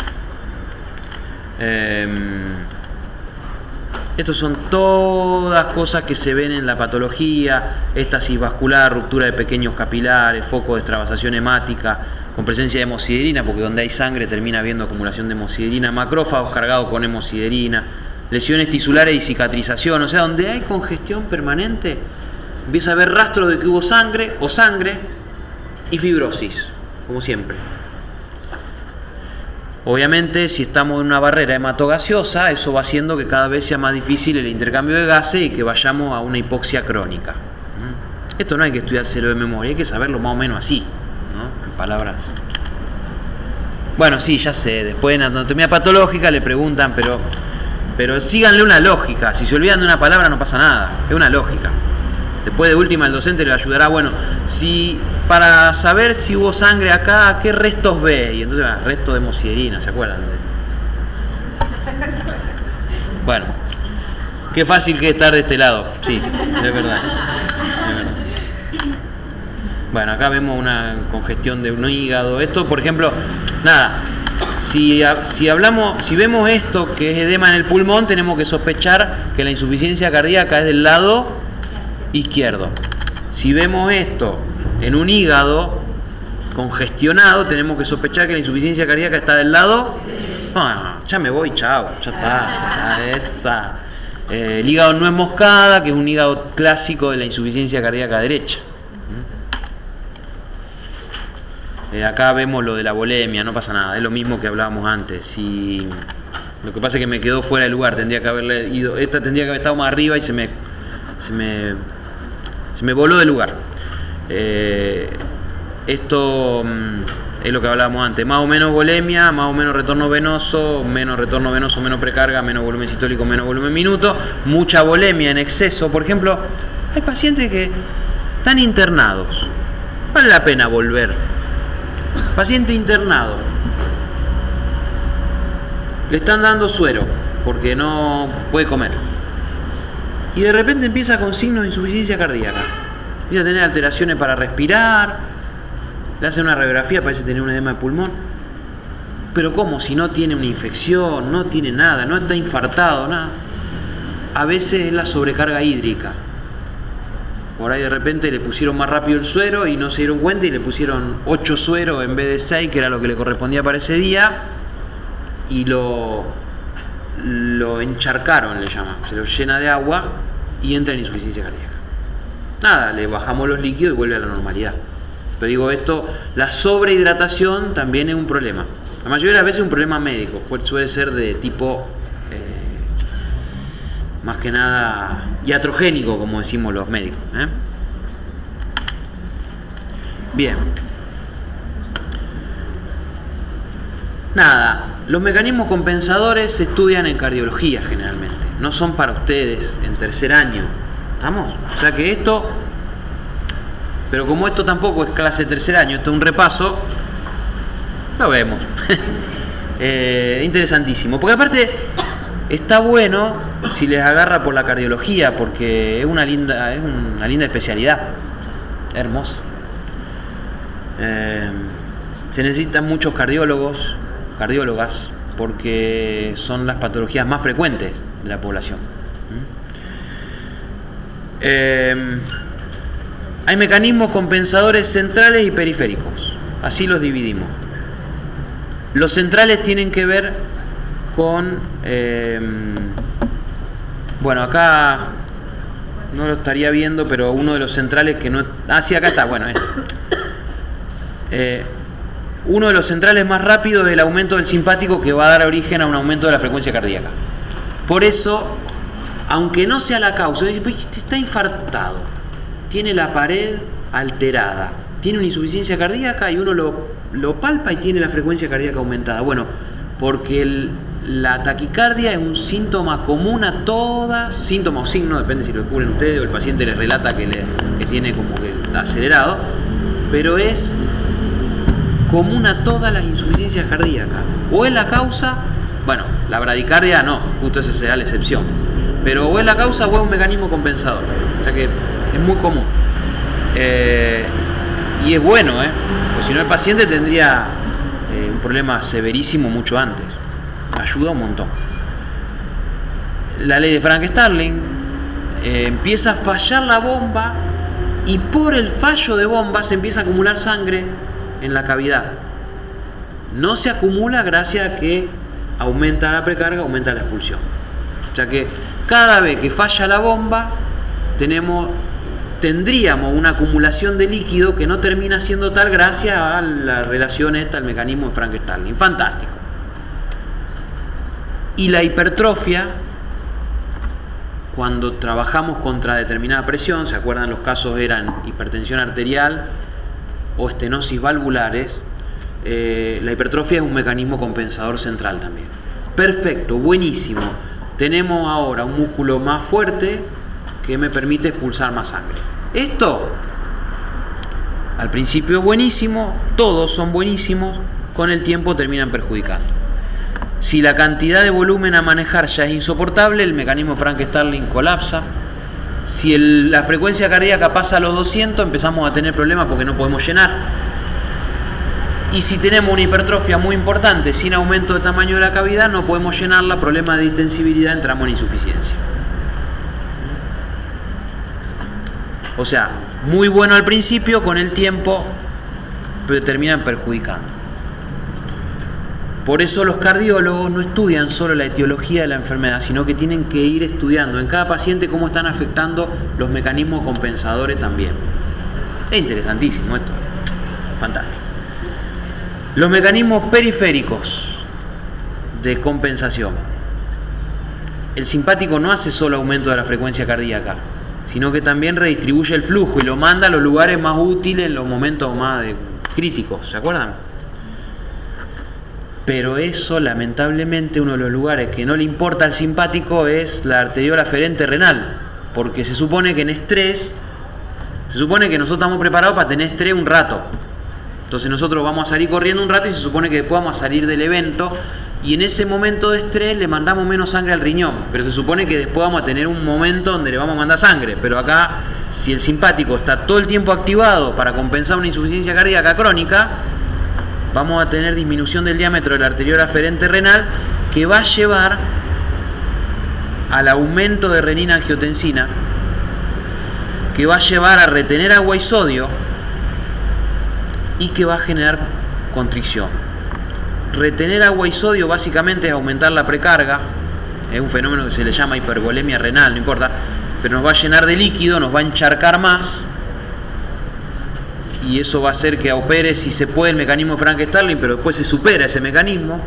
Estos son todas cosas que se ven en la patología: éstasis vascular, ruptura de pequeños capilares, foco de extravasación hemática con presencia de hemosiderina, porque donde hay sangre termina habiendo acumulación de hemosiderina, macrófagos cargados con hemosiderina, lesiones tisulares y cicatrización. O sea, donde hay congestión permanente empieza a haber rastro de que hubo sangre y fibrosis, como siempre. Obviamente, si estamos en una barrera hematogaseosa, eso va haciendo que cada vez sea más difícil el intercambio de gases y que vayamos a una hipoxia crónica. Esto no hay que estudiárselo de memoria, hay que saberlo más o menos así, ¿no? En palabras. Bueno, sí, ya sé, después en anatomía patológica le preguntan, pero síganle una lógica. Si se olvidan de una palabra no pasa nada, es una lógica. Después de última el docente le ayudará, bueno, si para saber si hubo sangre acá, ¿qué restos ve? Y entonces, restos de hemosiderina, ¿se acuerdan? Bueno, qué fácil que es estar de este lado, sí, es verdad. Bueno, acá vemos una congestión de un hígado. Esto, por ejemplo, nada, si vemos esto que es edema en el pulmón, tenemos que sospechar que la insuficiencia cardíaca es del lado izquierdo. Si vemos esto en un hígado congestionado, tenemos que sospechar que la insuficiencia cardíaca está del lado. Ya me voy, chao, ya está, esa. El hígado no es moscada, que es un hígado clásico de la insuficiencia cardíaca derecha. Acá vemos lo de la volemia, no pasa nada, es lo mismo que hablábamos antes. Lo que pasa es que me quedó fuera de lugar, tendría que haberle ido, esta tendría que haber estado más arriba y se me voló de lugar. Esto es lo que hablábamos antes: más o menos volemia, más o menos retorno venoso, menos precarga, menos volumen sistólico, menos volumen minuto, mucha volemia en exceso. Por ejemplo, hay pacientes que están internados, vale la pena volver. Paciente internado, le están dando suero porque no puede comer, y de repente empieza con signos de insuficiencia cardíaca, empieza a tener alteraciones para respirar, le hacen una radiografía, parece tener un edema de pulmón. Pero ¿cómo? Si no tiene una infección, no tiene nada, no está infartado, nada. A veces es la sobrecarga hídrica. Por ahí de repente le pusieron más rápido el suero y no se dieron cuenta y le pusieron 8 sueros en vez de 6, que era lo que le correspondía para ese día, y lo encharcaron, le llaman. Se lo llena de agua y entra en insuficiencia cardíaca. Nada, le bajamos los líquidos y vuelve a la normalidad. Pero digo esto, la sobrehidratación también es un problema. La mayoría de las veces es un problema médico, pues suele ser de tipo más que nada iatrogénico, como decimos los médicos. Bien. Nada, los mecanismos compensadores se estudian en cardiología generalmente, no son para ustedes en tercer año. ¿Estamos? O sea que esto, pero como esto tampoco es clase de tercer año, esto es un repaso, Lo vemos. Interesantísimo. Porque aparte está bueno si les agarra por la cardiología, porque es una linda especialidad. Hermosa. Se necesitan muchos cardiólogas, porque son las patologías más frecuentes de la población. Hay mecanismos compensadores centrales y periféricos. Así los dividimos. Los centrales tienen que ver con... bueno, acá no lo estaría viendo, pero uno de los centrales que no... Ah, sí, acá está, bueno. Uno de los centrales más rápidos es el aumento del simpático, que va a dar origen a un aumento de la frecuencia cardíaca. Por eso, aunque no sea la causa, está infartado, tiene la pared alterada, tiene una insuficiencia cardíaca, y uno lo palpa y tiene la frecuencia cardíaca aumentada. Bueno, porque la taquicardia es un síntoma común a todas, síntoma o signo, depende si lo descubren ustedes o el paciente les relata que tiene como que está acelerado, pero es común a todas las insuficiencias cardíacas. O es la causa, bueno, la bradicardia no, justo esa será la excepción, pero o es la causa o es un mecanismo compensador, o sea que es muy común. Y es bueno, pues si no el paciente tendría un problema severísimo mucho antes. Ayuda un montón. La ley de Frank-Starling, empieza a fallar la bomba, y por el fallo de bomba se empieza a acumular sangre en la cavidad. No se acumula gracias a que aumenta la precarga, aumenta la expulsión. O sea que cada vez que falla la bomba tendríamos una acumulación de líquido que no termina siendo tal gracias a la relación esta, al mecanismo de Frank-Starling. Fantástico. Y la hipertrofia, cuando trabajamos contra determinada presión, ¿se acuerdan? Los casos eran hipertensión arterial o estenosis valvulares. La hipertrofia es un mecanismo compensador central también. Perfecto, buenísimo. Tenemos ahora un músculo más fuerte que me permite expulsar más sangre. Esto al principio es buenísimo, todos son buenísimos, con el tiempo terminan perjudicando. Si la cantidad de volumen a manejar ya es insoportable, el mecanismo Frank-Starling colapsa. Si la frecuencia cardíaca pasa a los 200, empezamos a tener problemas porque no podemos llenar. Y si tenemos una hipertrofia muy importante sin aumento de tamaño de la cavidad, no podemos llenarla, problema de distensibilidad, entramos en insuficiencia. O sea, muy bueno al principio, con el tiempo terminan perjudicando. Por eso los cardiólogos no estudian solo la etiología de la enfermedad, sino que tienen que ir estudiando en cada paciente cómo están afectando los mecanismos compensadores también. Es interesantísimo esto. Fantástico. Los mecanismos periféricos de compensación. El simpático no hace solo aumento de la frecuencia cardíaca, sino que también redistribuye el flujo y lo manda a los lugares más útiles en los momentos más críticos, ¿se acuerdan? Pero eso, lamentablemente, uno de los lugares que no le importa al simpático es la arteriola aferente renal, porque se supone que en estrés, se supone que nosotros estamos preparados para tener estrés un rato. Entonces nosotros vamos a salir corriendo un rato y se supone que después vamos a salir del evento, y en ese momento de estrés le mandamos menos sangre al riñón, pero se supone que después vamos a tener un momento donde le vamos a mandar sangre. Pero acá, si el simpático está todo el tiempo activado para compensar una insuficiencia cardíaca crónica, vamos a tener disminución del diámetro de la arteriola aferente renal, que va a llevar al aumento de renina-angiotensina, que va a llevar a retener agua y sodio, y que va a generar constricción. Retener agua y sodio básicamente es aumentar la precarga, es un fenómeno que se le llama hipervolemia renal, no importa, pero nos va a llenar de líquido, nos va a encharcar más, y eso va a hacer que opere, si se puede, el mecanismo de Frank-Starling, pero después se supera ese mecanismo,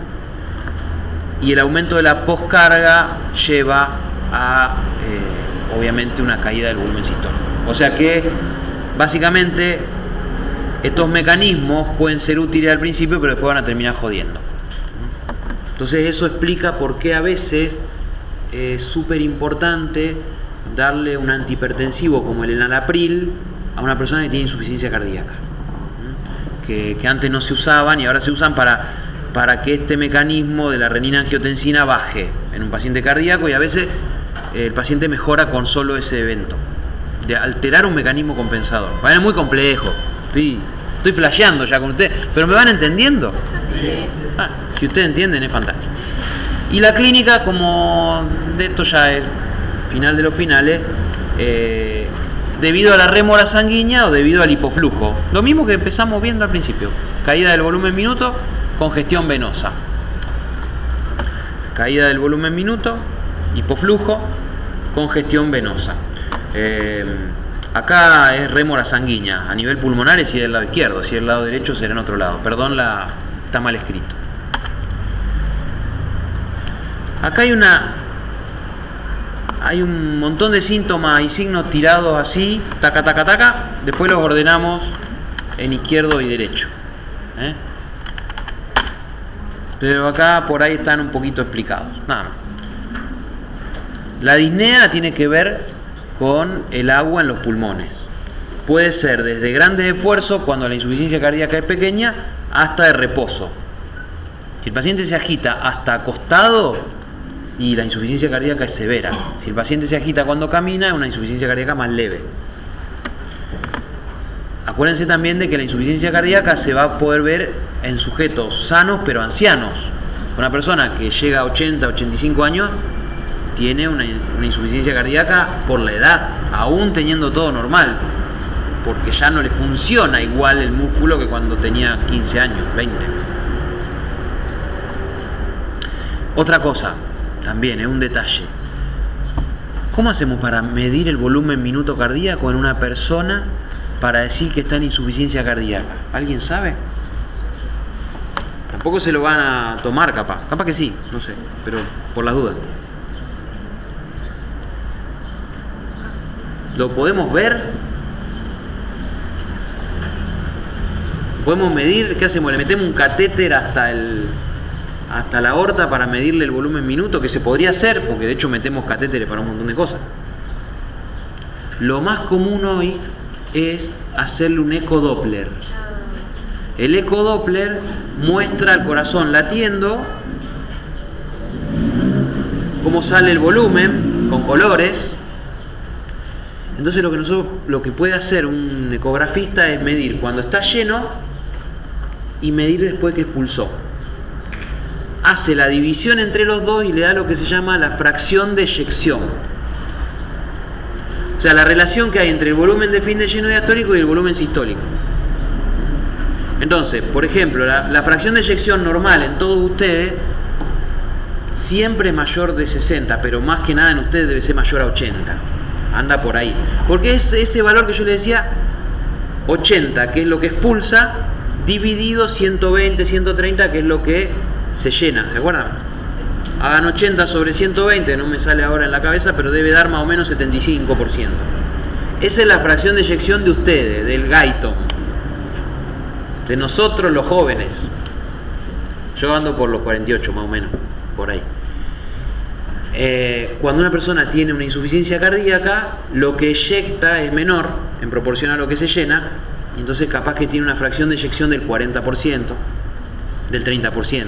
y el aumento de la poscarga lleva a obviamente una caída del volumen sistólico. O sea que básicamente estos mecanismos pueden ser útiles al principio, pero después van a terminar jodiendo. Entonces eso explica por qué a veces es súper importante darle un antihipertensivo como el enalapril a una persona que tiene insuficiencia cardíaca. que antes no se usaban y ahora se usan para que este mecanismo de la renina-angiotensina baje en un paciente cardíaco, y a veces el paciente mejora con solo ese evento, de alterar un mecanismo compensador. Es muy complejo, estoy flasheando ya con ustedes, pero ¿me van entendiendo? Sí. Si ustedes entienden, es fantástico. Y la clínica, como de esto ya es final de los finales, debido a la rémora sanguínea o debido al hipoflujo. Lo mismo que empezamos viendo al principio. Caída del volumen minuto, congestión venosa. Caída del volumen minuto, hipoflujo, congestión venosa. Acá es rémora sanguínea. A nivel pulmonar es si es del lado izquierdo, si es del lado derecho será en otro lado. Perdón, está mal escrito. Acá hay un montón de síntomas y signos tirados así, taca, taca, taca. Después los ordenamos en izquierdo y derecho. Pero acá por ahí están un poquito explicados. Nada más. La disnea tiene que ver con el agua en los pulmones. Puede ser desde grandes esfuerzos, cuando la insuficiencia cardíaca es pequeña, hasta de reposo. Si el paciente se agita hasta acostado, y la insuficiencia cardíaca es severa. Si el paciente se agita cuando camina, es una insuficiencia cardíaca más leve. Acuérdense también de que la insuficiencia cardíaca se va a poder ver en sujetos sanos pero ancianos. Una persona que llega a 80, 85 años tiene una insuficiencia cardíaca por la edad, aún teniendo todo normal, porque ya no le funciona igual el músculo que cuando tenía 15 años, 20. Otra cosa, también es un detalle. ¿Cómo hacemos para medir el volumen minuto cardíaco en una persona para decir que está en insuficiencia cardíaca? ¿Alguien sabe? Tampoco se lo van a tomar, capaz que sí, no sé, pero por las dudas. ¿Lo podemos ver? ¿Podemos medir? ¿Qué hacemos? ¿Le metemos un catéter hasta la aorta para medirle el volumen minuto? Que se podría hacer, porque de hecho metemos catéteres para un montón de cosas. Lo más común hoy es hacerle un ecodoppler. El ecodoppler muestra al corazón latiendo, cómo sale el volumen con colores. Entonces lo que puede hacer un ecografista es medir cuando está lleno y medir después que expulsó. Hace la división entre los dos y le da lo que se llama la fracción de eyección. O sea, la relación que hay entre el volumen de fin de lleno diastólico y el volumen sistólico. Entonces, por ejemplo, la fracción de eyección normal en todos ustedes siempre es mayor de 60, pero más que nada en ustedes debe ser mayor a 80. Anda por ahí. Porque es ese valor que yo les decía, 80, que es lo que expulsa, dividido 120, 130, que es lo que se llena. ¿Se acuerdan? Hagan 80 sobre 120, no me sale ahora en la cabeza, pero debe dar más o menos 75%. Esa es la fracción de eyección de ustedes, del Guyton, de nosotros los jóvenes. Yo ando por los 48 más o menos, por ahí. Cuando una persona tiene una insuficiencia cardíaca, lo que eyecta es menor en proporción a lo que se llena, y entonces capaz que tiene una fracción de eyección del 40%, del 30%,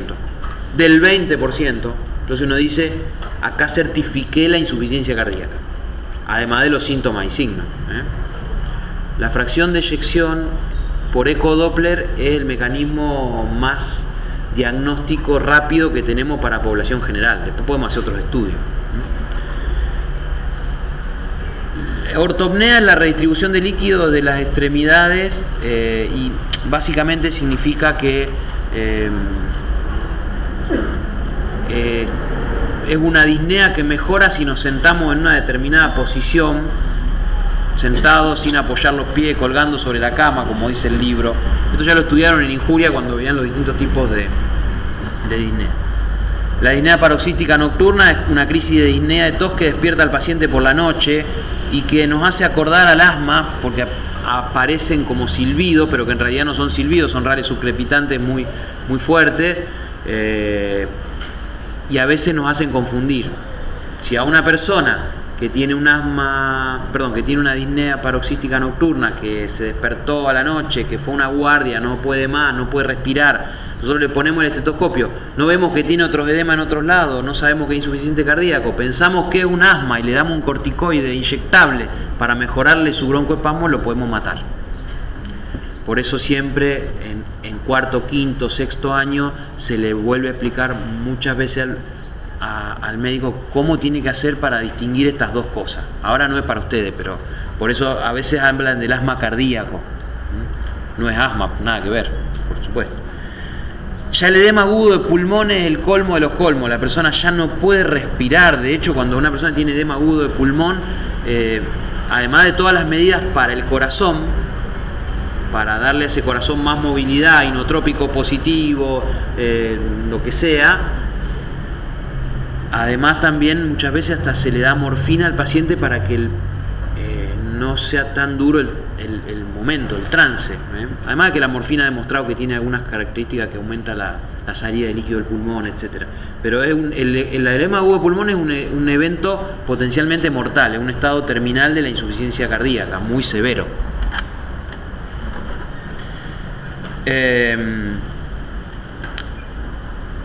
del 20%. Entonces uno dice, acá certifiqué la insuficiencia cardíaca, además de los síntomas y signos. La fracción de eyección por ecodoppler es el mecanismo más diagnóstico rápido que tenemos para población general. Después podemos hacer otros estudios. Ortopnea es la redistribución de líquido de las extremidades, y básicamente significa que es una disnea que mejora si nos sentamos en una determinada posición, sentados sin apoyar los pies, colgando sobre la cama, como dice el libro. Esto ya lo estudiaron en Injuria cuando veían los distintos tipos de disnea. La disnea paroxística nocturna es una crisis de disnea de tos que despierta al paciente por la noche y que nos hace acordar al asma, porque aparecen como silbidos, pero que en realidad no son silbidos, son rales subcrepitantes muy, muy fuertes, y a veces nos hacen confundir. Si a una persona que tiene un asma, perdón, que tiene una disnea paroxística nocturna, que se despertó a la noche, que fue a una guardia, no puede más, no puede respirar, nosotros le ponemos el estetoscopio, no vemos que tiene otros edema en otros lados, no sabemos que es insuficiente cardíaco, pensamos que es un asma y le damos un corticoide inyectable para mejorarle su broncoespasmo, lo podemos matar. Por eso siempre en cuarto, quinto, sexto año se le vuelve a explicar muchas veces al médico cómo tiene que hacer para distinguir estas dos cosas. Ahora no es para ustedes, pero por eso a veces hablan del asma cardíaco. No es asma, nada que ver, por supuesto. Ya el edema agudo de pulmón es el colmo de los colmos. La persona ya no puede respirar. De hecho, cuando una persona tiene edema agudo de pulmón, además de todas las medidas para el corazón, para darle a ese corazón más movilidad, inotrópico positivo, lo que sea, además también muchas veces hasta se le da morfina al paciente para que no sea tan duro el momento, el trance. Además de que la morfina ha demostrado que tiene algunas características que aumenta la salida de líquido del pulmón, etcétera. Pero el edema agudo de pulmón es un evento potencialmente mortal, es un estado terminal de la insuficiencia cardíaca, muy severo.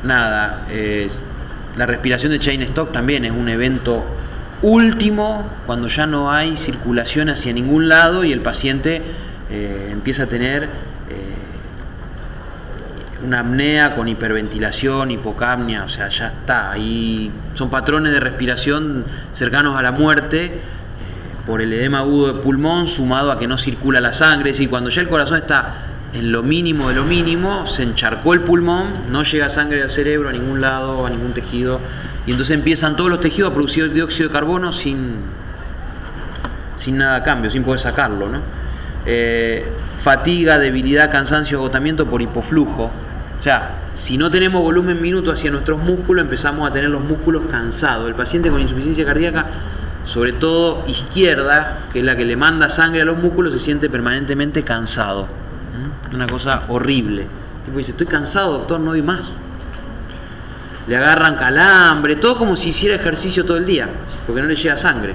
La respiración de Cheyne-Stokes también es un evento último cuando ya no hay circulación hacia ningún lado y el paciente empieza a tener una apnea con hiperventilación, hipocapnia, o sea, ya está. Ahí son patrones de respiración cercanos a la muerte por el edema agudo de pulmón sumado a que no circula la sangre. Es decir, cuando ya el corazón está en lo mínimo de lo mínimo, se encharcó el pulmón, no llega sangre al cerebro a ningún lado, a ningún tejido, y entonces empiezan todos los tejidos a producir dióxido de carbono sin nada a cambio, sin poder sacarlo, ¿no? Fatiga, debilidad, cansancio, agotamiento por hipoflujo. O sea, si no tenemos volumen minuto hacia nuestros músculos, empezamos a tener los músculos cansados. El paciente con insuficiencia cardíaca, sobre todo izquierda, que es la que le manda sangre a los músculos, se siente permanentemente cansado. Una cosa horrible. El tipo dice, estoy cansado, doctor, no doy más. Le agarran calambre, todo como si hiciera ejercicio todo el día, porque no le llega sangre.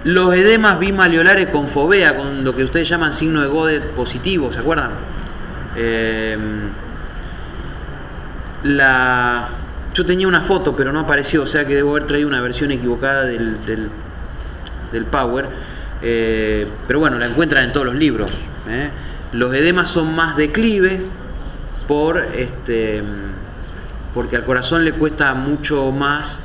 Los edemas bimalleolares con fovea, con lo que ustedes llaman signo de Godet positivo, ¿se acuerdan? Yo tenía una foto, pero no apareció, o sea que debo haber traído una versión equivocada del Power. Pero bueno, la encuentran en todos los libros. Los edemas son más declive porque al corazón le cuesta mucho más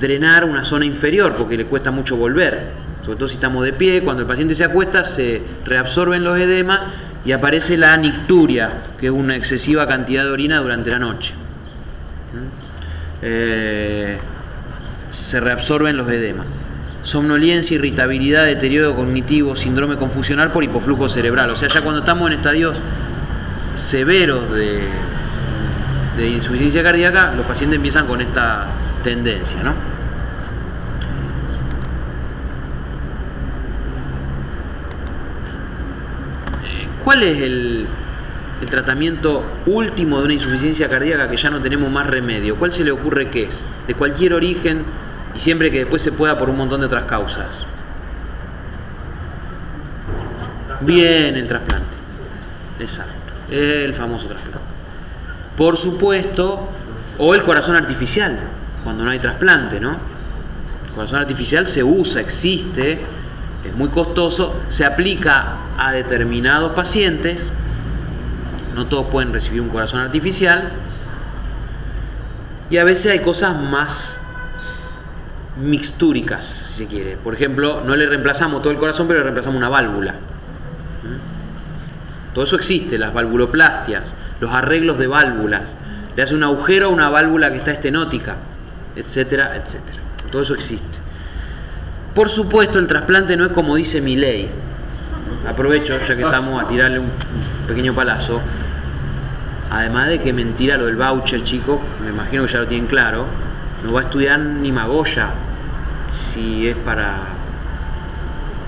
drenar una zona inferior, porque le cuesta mucho volver, sobre todo si estamos de pie. Cuando el paciente se acuesta se reabsorben los edemas y aparece la nicturia, que es una excesiva cantidad de orina durante la noche. Se reabsorben los edemas. Somnolencia, irritabilidad, deterioro cognitivo, síndrome confusional por hipoflujo cerebral. O sea, ya cuando estamos en estadios severos de insuficiencia cardíaca, los pacientes empiezan con esta tendencia, ¿no? ¿Cuál es el tratamiento último de una insuficiencia cardíaca que ya no tenemos más remedio? ¿Cuál se le ocurre que es? De cualquier origen y siempre que después se pueda por un montón de otras causas. Bien, el trasplante. Exacto. El famoso trasplante. Por supuesto, o el corazón artificial, cuando no hay trasplante, ¿no? El corazón artificial se usa, existe, es muy costoso, se aplica a determinados pacientes, no todos pueden recibir un corazón artificial, y a veces hay cosas más mixtúricas, si se quiere. Por ejemplo, no le reemplazamos todo el corazón, pero le reemplazamos una válvula. Todo eso existe, las valvuloplastias, los arreglos de válvulas, le hace un agujero a una válvula que está estenótica, etcétera, etcétera. Todo eso existe. Por supuesto, el trasplante no es como dice Milei. Aprovecho, ya que estamos, a tirarle un pequeño palazo. Además de que mentira lo del voucher, chicos, me imagino que ya lo tienen claro. No va a estudiar ni Magoya si es para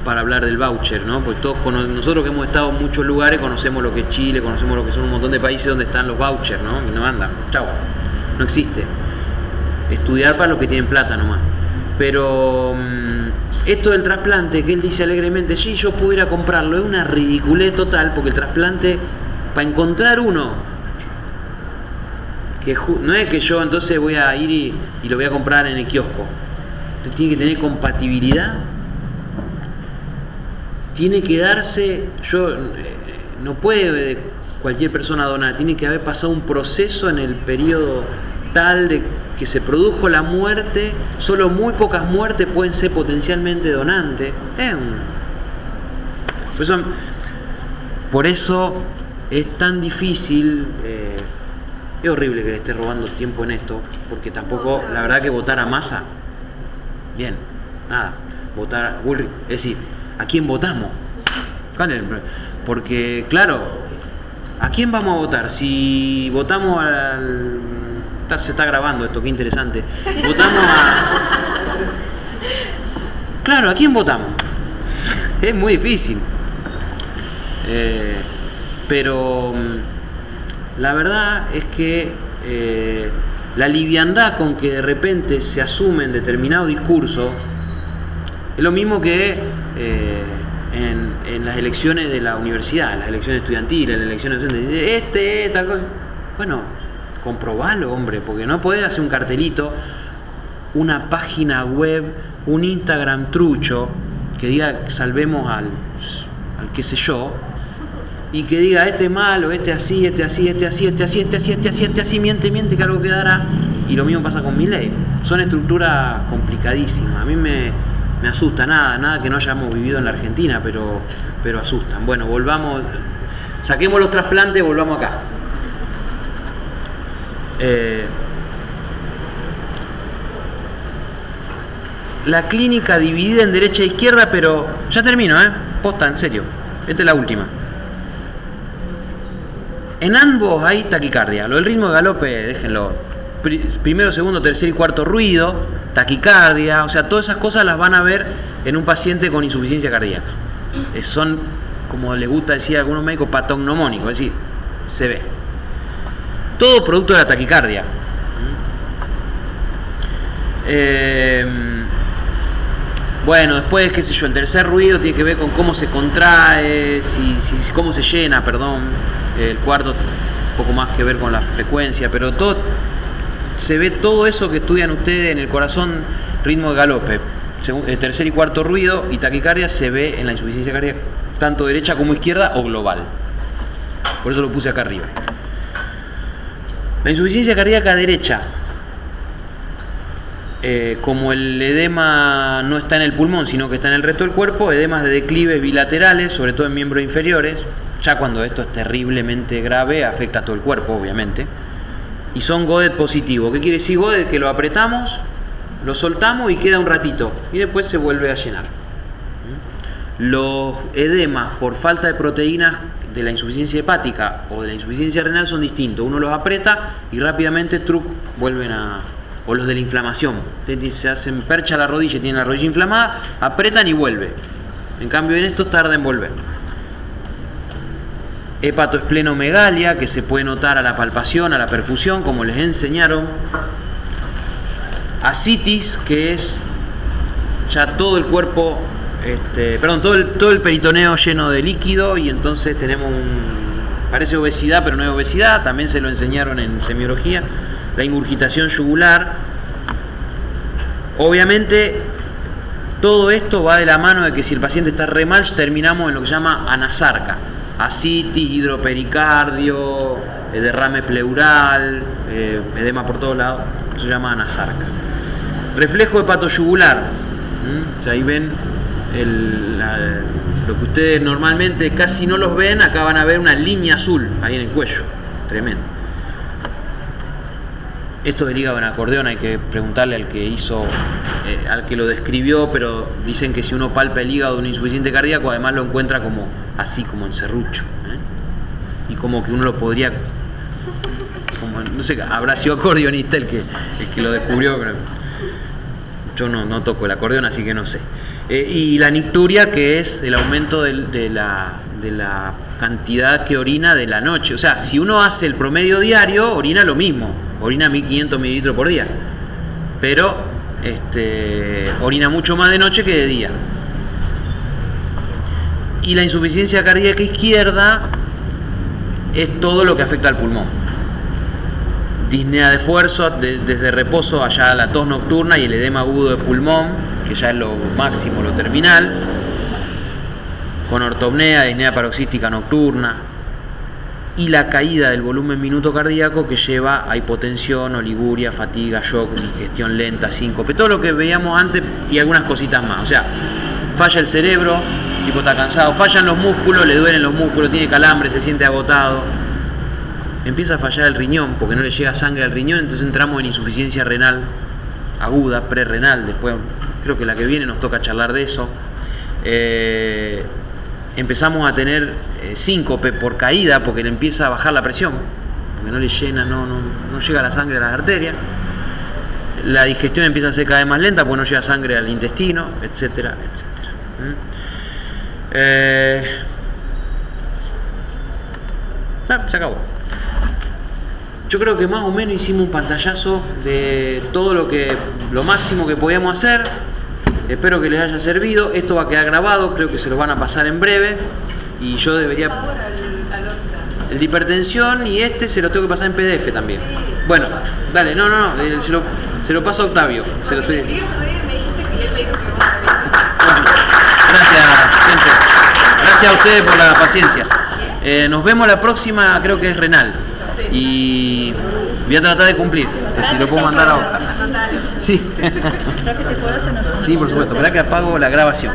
hablar del voucher, ¿no? Pues todos nosotros que hemos estado en muchos lugares conocemos lo que es Chile, conocemos lo que son un montón de países donde están los vouchers, ¿no? Y no andan, chau, no existe. estudiar para los que tienen plata nomás. Pero esto del trasplante, que él dice alegremente, sí, yo pudiera comprarlo, es una ridiculez total, porque el trasplante, para encontrar uno, que no es que yo entonces voy a ir y lo voy a comprar en el kiosco. Usted tiene que tener compatibilidad, tiene que darse, no puede cualquier persona donar, tiene que haber pasado un proceso en el periodo tal de que se produjo la muerte, solo muy pocas muertes pueden ser potencialmente donantes. Por eso es tan difícil, es horrible que le esté robando tiempo en esto, porque tampoco, la verdad que votar a Massa, bien, nada, votar a Bullrich, es decir, ¿a quién votamos? Porque, claro, ¿a quién vamos a votar? Si votamos al... Se está grabando esto, qué interesante. Votamos a... Claro, ¿a quién votamos? Es muy difícil. Pero la verdad es que la liviandad con que de repente se asumen determinados discursos es lo mismo que en las elecciones de la universidad, en las elecciones estudiantiles, en las elecciones docentes, tal cosa. Bueno, comprobalo, hombre, porque no podés hacer un cartelito, una página web, un Instagram trucho que diga salvemos al qué sé yo, y que diga este es malo, este así, este así, este así, este así, este así, este así, este así, miente, que algo quedará. Y lo mismo pasa con Milei. Son estructuras complicadísimas. A mí me asusta, nada que no hayamos vivido en la Argentina, pero asustan. Bueno, volvamos, saquemos los trasplantes, volvamos acá. La clínica dividida en derecha e izquierda, pero ya termino, posta, en serio, esta es la última. En ambos hay taquicardia. Lo del ritmo de galope, déjenlo. Primero, segundo, tercer y cuarto ruido, taquicardia, o sea, todas esas cosas las van a ver en un paciente con insuficiencia cardíaca. Son, como les gusta decir a algunos médicos, patognomónicos, es decir, se ve. Todo producto de la taquicardia. Bueno, después, qué sé yo, el tercer ruido tiene que ver con cómo se contrae, cómo se llena, perdón. El cuarto, un poco más que ver con la frecuencia, pero todo se ve, todo eso que estudian ustedes en el corazón, ritmo de galope, el tercer y cuarto ruido y taquicardia se ve en la insuficiencia cardíaca, tanto derecha como izquierda o global. Por eso lo puse acá arriba. La insuficiencia cardíaca derecha, como el edema no está en el pulmón, sino que está en el resto del cuerpo, edemas de declive bilaterales, sobre todo en miembros inferiores, ya cuando esto es terriblemente grave, afecta a todo el cuerpo, obviamente, y son Godet positivo. ¿Qué quiere decir Godet? Que lo apretamos, lo soltamos y queda un ratito, y después se vuelve a llenar. Los edemas por falta de proteínas de la insuficiencia hepática o de la insuficiencia renal son distintos. Uno los aprieta y rápidamente vuelven a... O los de la inflamación. Se hacen percha la rodilla y tienen la rodilla inflamada, apretan y vuelve. En cambio en estos tarda en volver. Hepatoesplenomegalia, que se puede notar a la palpación, a la perfusión, como les enseñaron. Ascitis, que es ya todo el cuerpo, todo el peritoneo lleno de líquido, y entonces tenemos parece obesidad, pero no es obesidad, también se lo enseñaron en semiología. La ingurgitación yugular. Obviamente todo esto va de la mano de que si el paciente está re mal, terminamos en lo que se llama anasarca, ascitis, hidropericardio, derrame pleural, edema por todos lados. Eso se llama anasarca. Reflejo hepatoyugular. O sea, ahí ven lo que ustedes normalmente casi no los ven. Acá van a ver una línea azul ahí en el cuello, tremendo. Esto del hígado en acordeón hay que preguntarle al que hizo, al que lo describió, pero dicen que si uno palpa el hígado de un insuficiente cardíaco, además lo encuentra como así, como en serrucho, y como que uno lo podría, como, no sé, habrá sido acordeonista el que lo descubrió, pero yo no toco el acordeón, así que no sé. Y la nicturia, que es el aumento de la cantidad que orina de la noche. O sea, si uno hace el promedio diario, orina lo mismo, orina 1500 mililitros por día. pero orina mucho más de noche que de día. Y la insuficiencia cardíaca izquierda es todo lo que afecta al pulmón. Disnea de esfuerzo, desde reposo allá la tos nocturna y el edema agudo de pulmón, que ya es lo máximo, lo terminal, con ortopnea, disnea paroxística nocturna, y la caída del volumen minuto cardíaco que lleva a hipotensión, oliguria, fatiga, shock, digestión lenta, síncope, todo lo que veíamos antes y algunas cositas más. O sea, falla el cerebro, el tipo está cansado, fallan los músculos, le duelen los músculos, tiene calambre, se siente agotado, empieza a fallar el riñón porque no le llega sangre al riñón, entonces entramos en insuficiencia renal aguda, prerrenal. Después creo que la que viene nos toca charlar de eso. Empezamos a tener síncope por caída porque le empieza a bajar la presión, porque no le llena, no llega la sangre a las arterias. La digestión empieza a ser cada vez más lenta porque no llega sangre al intestino, etcétera, etcétera. Se acabó. Yo creo que más o menos hicimos un pantallazo de todo lo máximo que podíamos hacer. Espero que les haya servido. Esto va a quedar grabado, creo que se lo van a pasar en breve. Y yo debería... El de hipertensión y se lo tengo que pasar en PDF también. Bueno, dale, se lo paso a Octavio. Se lo estoy... Me dijiste que él me dijo que Bueno, gracias, gente. Gracias a ustedes por la paciencia. Nos vemos la próxima, creo que es renal. Y voy a tratar de cumplir. Si lo puedo mandar ahora. Sí. Sí, por supuesto. Espera que apago la grabación.